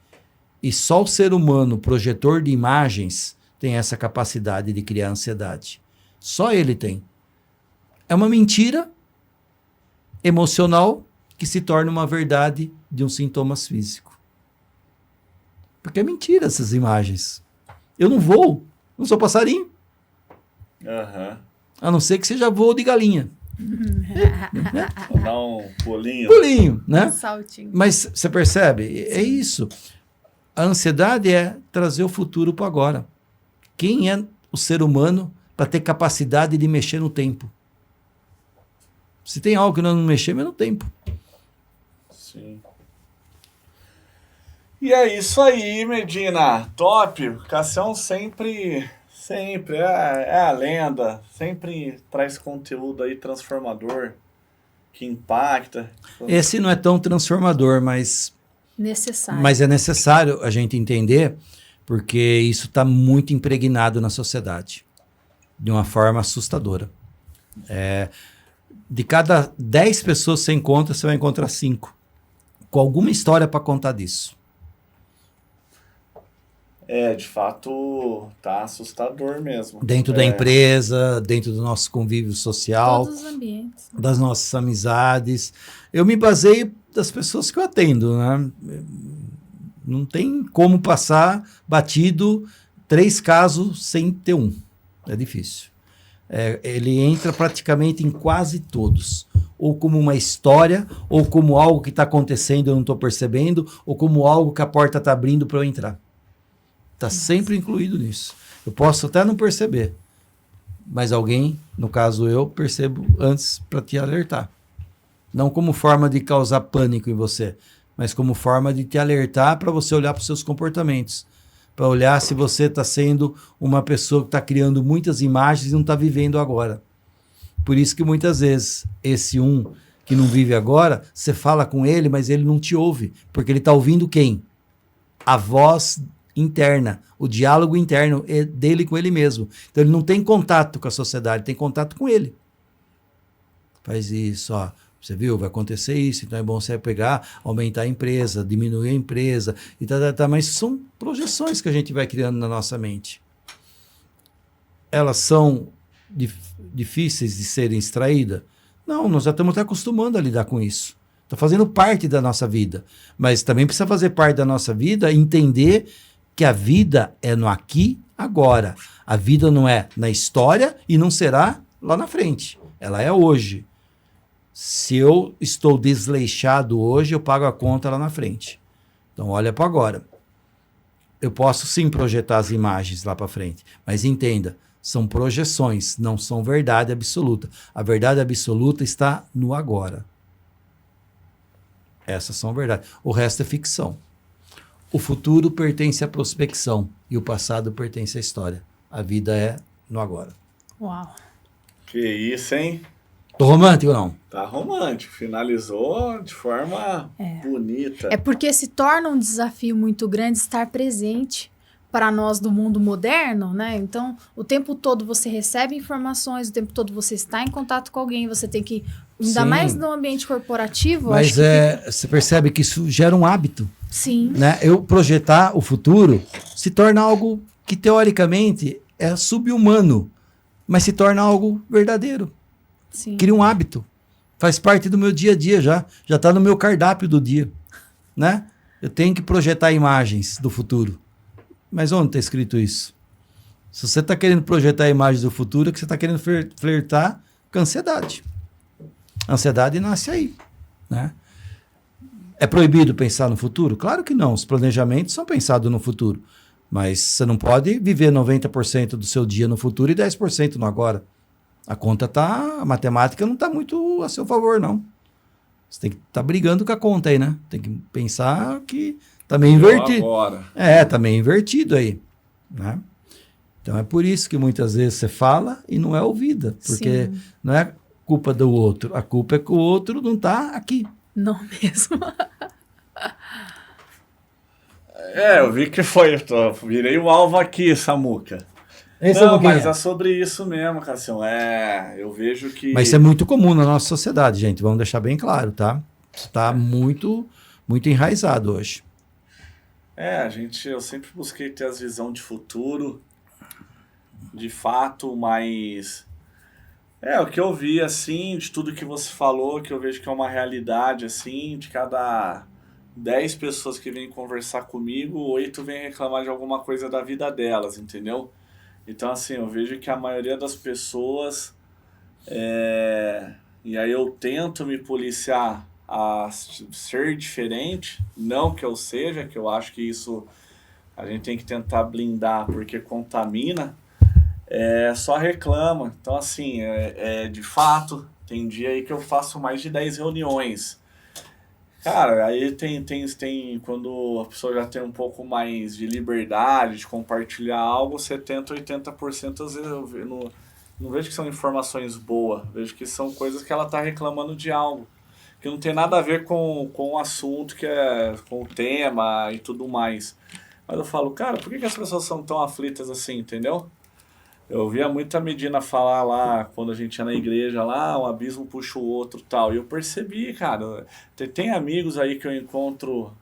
E só o ser humano, projetor de imagens, tem essa capacidade de criar ansiedade. Só ele tem. É uma mentira emocional que se torna uma verdade de um sintomas físico. Porque é mentira essas imagens. Eu não voo, não sou passarinho. Aham. A não ser que seja voo de galinha. Vou dar um pulinho. Pulinho, né? Saltinho. Mas você percebe? É isso. A ansiedade é trazer o futuro para agora. Quem é o ser humano para ter capacidade de mexer no tempo? Se tem algo que nós não mexemos, é no tempo. Sim. E é isso aí, Medina. Top. Cassião sempre é a lenda. Sempre traz conteúdo aí transformador, que impacta. Esse não é tão transformador, mas é necessário a gente entender, porque isso está muito impregnado na sociedade, de uma forma assustadora. De cada 10 pessoas que você encontra, você vai encontrar 5 com alguma história para contar disso. De fato, tá assustador mesmo. Dentro da empresa, dentro do nosso convívio social, todos os ambientes, das nossas amizades. Eu me baseio das pessoas que eu atendo, né? Não tem como passar batido 3 casos sem ter um. É difícil. Ele entra praticamente em quase todos. Ou como uma história, ou como algo que está acontecendo e eu não estou percebendo, ou como algo que a porta está abrindo para eu entrar. Está sempre incluído nisso. Eu posso até não perceber, mas alguém, no caso eu, percebo antes para te alertar. Não como forma de causar pânico em você, mas como forma de te alertar para você olhar para os seus comportamentos. Para olhar se você está sendo uma pessoa que está criando muitas imagens e não está vivendo agora. Por isso que muitas vezes esse que não vive agora, você fala com ele, mas ele não te ouve. Porque ele está ouvindo quem? A voz interna, o diálogo interno dele com ele mesmo. Então ele não tem contato com a sociedade, tem contato com ele. Faz isso, ó. Você viu? Vai acontecer isso, então é bom você pegar, aumentar a empresa, diminuir a empresa, e mas são projeções que a gente vai criando na nossa mente. Elas são difíceis de serem extraídas? Não, nós já estamos até acostumando a lidar com isso. Está fazendo parte da nossa vida. Mas também precisa fazer parte da nossa vida entender que a vida é no aqui, agora. A vida não é na história e não será lá na frente. Ela é hoje. Se eu estou desleixado hoje, eu pago a conta lá na frente. Então, olha para agora. Eu posso sim projetar as imagens lá para frente, mas entenda, são projeções, não são verdade absoluta. A verdade absoluta está no agora. Essas são verdades. O resto é ficção. O futuro pertence à prospecção e o passado pertence à história. A vida é no agora. Uau. Que isso, hein? Tô romântico ou não? Tá romântico. Finalizou de forma bonita. É porque se torna um desafio muito grande estar presente para nós do mundo moderno, né? Então, o tempo todo você recebe informações, o tempo todo você está em contato com alguém, você tem que, ainda mais no ambiente corporativo... Mas você percebe que isso gera um hábito. Sim. Né? Eu projetar o futuro se torna algo que, teoricamente, é subhumano, mas se torna algo verdadeiro. Sim. Cria um hábito. Faz parte do meu dia a dia já. Já está no meu cardápio do dia. Né? Eu tenho que projetar imagens do futuro. Mas onde está escrito isso? Se você está querendo projetar imagens do futuro, é que você está querendo flertar com a ansiedade. A ansiedade nasce aí. Né? É proibido pensar no futuro? Claro que não. Os planejamentos são pensados no futuro. Mas você não pode viver 90% do seu dia no futuro e 10% no agora. A matemática não está muito a seu favor, não. Você tem que estar brigando com a conta aí, né? Tem que pensar que está meio invertido. Agora. Está meio invertido aí. Né? Então é por isso que muitas vezes você fala e não é ouvida. Porque não é culpa do outro. A culpa é que o outro não está aqui. Não mesmo. Eu vi que foi. Virei o alvo aqui, Samuca. Mas é sobre isso mesmo, Cassião. Eu vejo que... Mas isso é muito comum na nossa sociedade, gente. Vamos deixar bem claro, tá? Está muito, muito enraizado hoje. Eu sempre busquei ter as visão de futuro, de fato, mas O que eu vi, assim, de tudo que você falou, que eu vejo que é uma realidade, assim, de cada 10 pessoas que vêm conversar comigo, 8 vêm reclamar de alguma coisa da vida delas, entendeu? Então, assim, eu vejo que a maioria das pessoas, e aí eu tento me policiar a ser diferente, não que eu seja, que eu acho que isso a gente tem que tentar blindar porque contamina, só reclama. Então, assim, de fato, tem dia aí que eu faço mais de 10 reuniões. Cara, aí tem quando a pessoa já tem um pouco mais de liberdade de compartilhar algo, 70, 80% às vezes não vejo que são informações boas, vejo que são coisas que ela tá reclamando de algo, que não tem nada a ver com o assunto, com o tema e tudo mais. Mas eu falo, cara, por que as pessoas são tão aflitas assim, entendeu? Eu via muita Medina falar lá, quando a gente ia na igreja lá, um abismo puxa o outro e tal. E eu percebi, cara, tem amigos aí que eu encontro,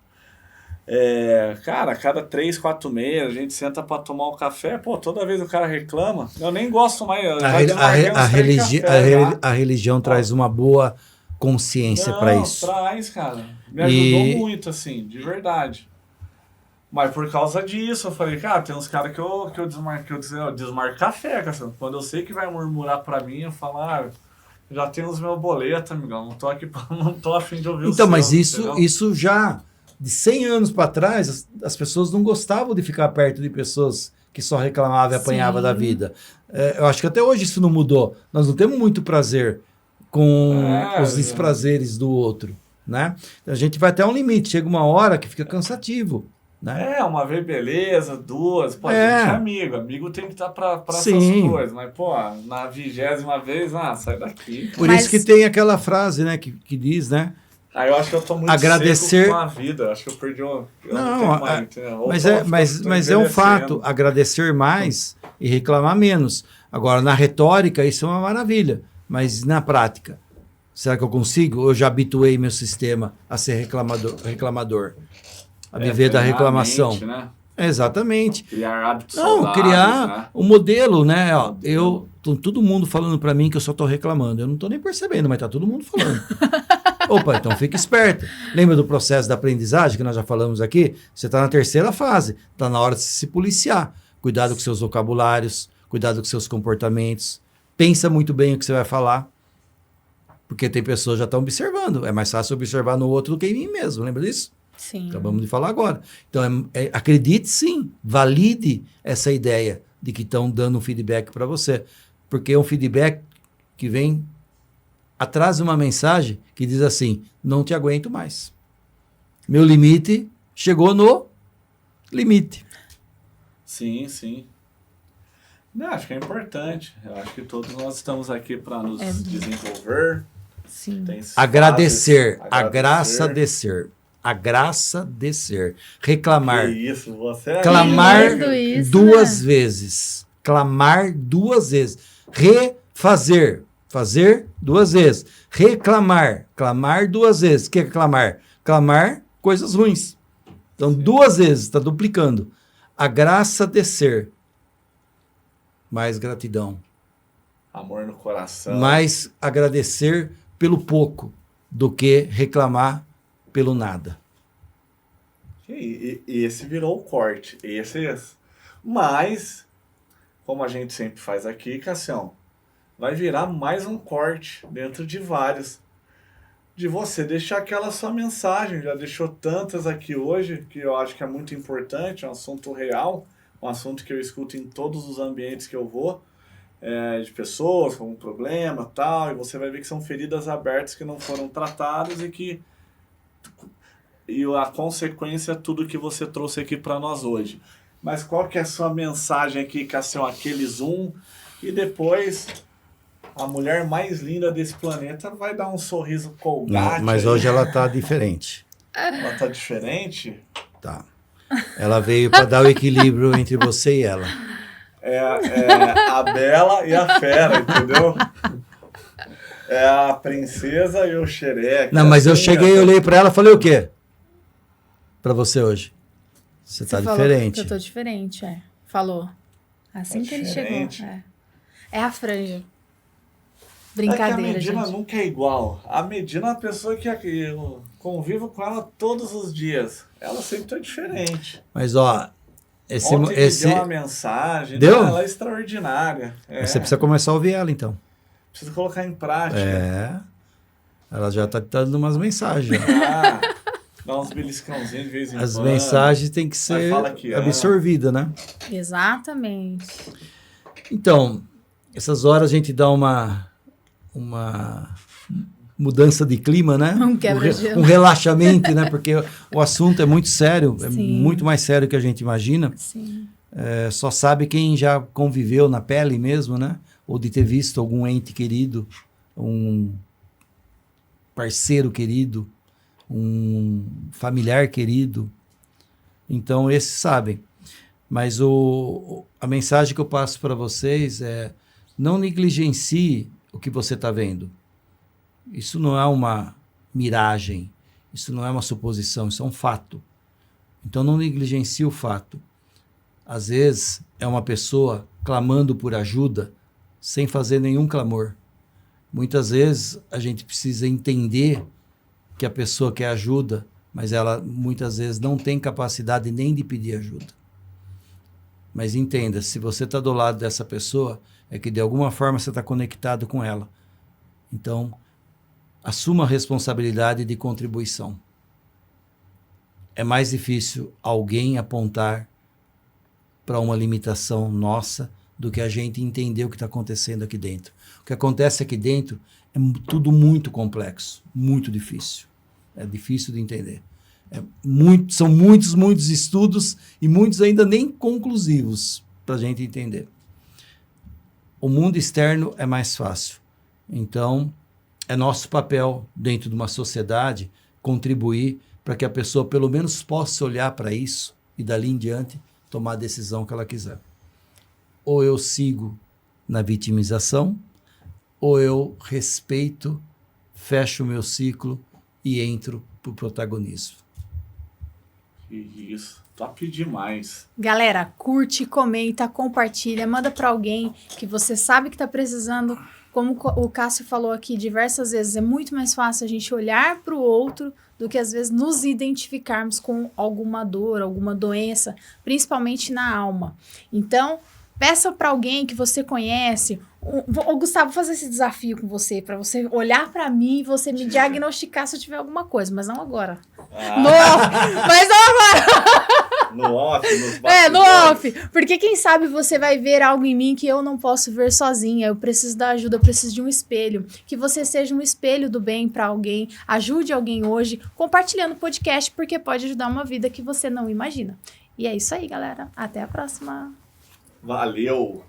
cara, a cada 3, 4 meses, a gente senta pra tomar um café, pô, toda vez o cara reclama. Eu nem gosto mais, eu já desmarquei uns 3 cafés já. A religião traz uma boa consciência para isso. Traz, cara. Me ajudou muito, assim, de verdade. Mas por causa disso, eu falei, cara, tem uns caras que eu desmarco café, cara. Quando eu sei que vai murmurar pra mim, eu falo, já tenho os meus boletos, amigão. Não tô a fim de ouvir então, o mas seu, isso já, de 100 anos para trás, as pessoas não gostavam de ficar perto de pessoas que só reclamavam e apanhavam da vida. Eu acho que até hoje isso não mudou. Nós não temos muito prazer com os desprazeres do outro, né? A gente vai até um limite. Chega uma hora que fica cansativo. Né? Uma vez beleza, 2, pô, a gente é amigo tem que estar pra essas coisas, mas pô, na 20ª vez, sai daqui. Por isso que tem aquela frase, né, que diz, né? Eu acho que eu tô muito seco com a vida, acho que eu perdi mas é um fato, agradecer mais e reclamar menos. Agora, na retórica, isso é uma maravilha, mas na prática, será que eu consigo? Eu já habituei meu sistema a ser reclamador. A viver da reclamação. Mente, né? Exatamente. Criar hábitos saudáveis, criar um modelo, né? Todo mundo falando para mim que eu só tô reclamando. Eu não tô nem percebendo, mas tá todo mundo falando. Opa, então fica esperto. Lembra do processo da aprendizagem que nós já falamos aqui? Você tá na 3ª fase. Tá na hora de se policiar. Cuidado com seus vocabulários, cuidado com seus comportamentos. Pensa muito bem o que você vai falar. Porque tem pessoas que já estão observando. É mais fácil observar no outro do que em mim mesmo. Lembra disso? Sim. Acabamos de falar agora. Então, acredite sim, valide essa ideia de que estão dando um feedback para você. Porque é um feedback que vem atrás de uma mensagem que diz assim, não te aguento mais. Meu limite chegou no limite. Sim, sim. Acho que é importante. Eu acho que todos nós estamos aqui para nos desenvolver. Sim. Agradecer, a graça de ser. A graça de ser. Reclamar. Que isso, você clamar duas vezes. Clamar 2 vezes. Refazer. Fazer 2 vezes. Reclamar. Clamar 2 vezes. O que é clamar? Clamar coisas ruins. Então, 2 vezes. Está duplicando. A graça de ser. Mais gratidão. Amor no coração. Mais agradecer pelo pouco do que reclamar pelo nada. E esse virou o corte. Esse. Mas, como a gente sempre faz aqui, Cassião, vai virar mais um corte dentro de vários. De você deixar aquela sua mensagem. Já deixou tantas aqui hoje, que eu acho que é muito importante, é um assunto real, um assunto que eu escuto em todos os ambientes que eu vou, de pessoas com um problema tal, e você vai ver que são feridas abertas que não foram tratadas e a consequência é tudo que você trouxe aqui para nós hoje. Mas qual que é a sua mensagem aqui, Cassião? Aquele zoom, e depois a mulher mais linda desse planeta vai dar um sorriso colgate. Mas hoje ela tá diferente. Ela tá diferente? Tá. Ela veio para dar o equilíbrio entre você e ela. A bela e a fera, entendeu? É a princesa e o xereque. Não, mas eu cheguei, eu olhei para ela e falei o quê? Para você hoje. Você tá diferente. Que eu tô diferente, Falou. Assim que ele chegou. É a franja. brincadeira, é que a Medina gente. nunca é igual. A Medina é uma pessoa que eu convivo com ela todos os dias. Ela sempre tá diferente. Mas, ó, Ontem me deu uma mensagem. Deu? Ela é extraordinária. Você precisa começar a ouvir ela, então. Precisa colocar em prática. Ela já tá dando umas mensagens. Dá uns beliscãozinhos de vez em quando. As mensagens têm que ser absorvidas, né? Exatamente. Então, essas horas a gente dá uma mudança de clima, né? Um relaxamento, né? Porque o assunto é muito sério, é muito mais sério do que a gente imagina. Sim. Só sabe quem já conviveu na pele mesmo, né? Ou de ter visto algum ente querido, um parceiro querido, um familiar querido. Então, esses sabem. Mas a mensagem que eu passo para vocês é: não negligencie o que você está vendo. Isso não é uma miragem, isso não é uma suposição, isso é um fato. Então não negligencie o fato. Às vezes é uma pessoa clamando por ajuda sem fazer nenhum clamor. Muitas vezes a gente precisa entender que a pessoa quer ajuda, mas ela muitas vezes não tem capacidade nem de pedir ajuda. Mas entenda, se você está do lado dessa pessoa, é que de alguma forma você está conectado com ela. Então, assuma a responsabilidade de contribuição. É mais difícil alguém apontar para uma limitação nossa do que a gente entender o que está acontecendo aqui dentro. O que acontece aqui dentro é tudo muito complexo, muito difícil. É difícil de entender. São muitos estudos e muitos ainda nem conclusivos para a gente entender. O mundo externo é mais fácil. Então, é nosso papel dentro de uma sociedade contribuir para que a pessoa pelo menos possa olhar para isso e dali em diante tomar a decisão que ela quiser. Ou eu sigo na vitimização, ou eu respeito, fecho o meu ciclo e entro para o protagonismo. Isso, top demais. Galera, curte, comenta, compartilha, manda para alguém que você sabe que está precisando. Como o Cássio falou aqui diversas vezes, é muito mais fácil a gente olhar para o outro do que às vezes nos identificarmos com alguma dor, alguma doença, principalmente na alma. Então, peça para alguém que você conhece. Gustavo, vou fazer esse desafio com você, para você olhar para mim e você me diagnosticar se eu tiver alguma coisa, mas não agora. Mas não agora. No off, nos bastidores. No off. Porque quem sabe você vai ver algo em mim que eu não posso ver sozinha. Eu preciso da ajuda, eu preciso de um espelho. Que você seja um espelho do bem para alguém. Ajude alguém hoje, compartilhando o podcast, porque pode ajudar uma vida que você não imagina. E é isso aí, galera. Até a próxima. Valeu!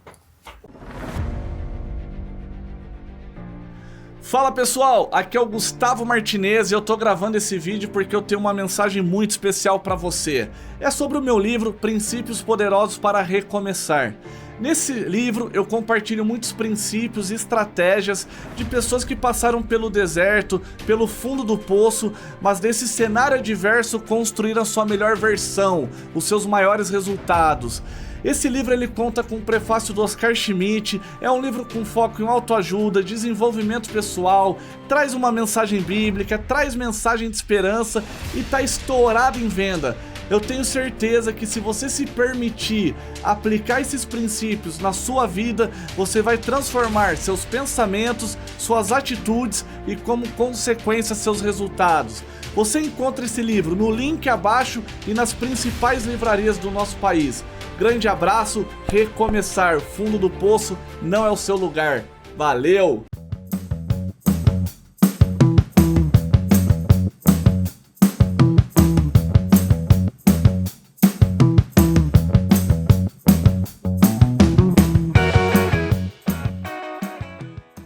Fala pessoal, aqui é o Gustavo Martinez e eu tô gravando esse vídeo porque eu tenho uma mensagem muito especial para você. É sobre o meu livro Princípios Poderosos para Recomeçar. Nesse livro eu compartilho muitos princípios e estratégias de pessoas que passaram pelo deserto, pelo fundo do poço, mas nesse cenário adverso construíram a sua melhor versão, os seus maiores resultados. Esse livro ele conta com o prefácio do Oscar Schmidt, é um livro com foco em autoajuda, desenvolvimento pessoal, traz uma mensagem bíblica, traz mensagem de esperança e tá estourado em venda. Eu tenho certeza que se você se permitir aplicar esses princípios na sua vida, você vai transformar seus pensamentos, suas atitudes e como consequência seus resultados. Você encontra esse livro no link abaixo e nas principais livrarias do nosso país. Grande abraço, recomeçar, fundo do poço não é o seu lugar. Valeu!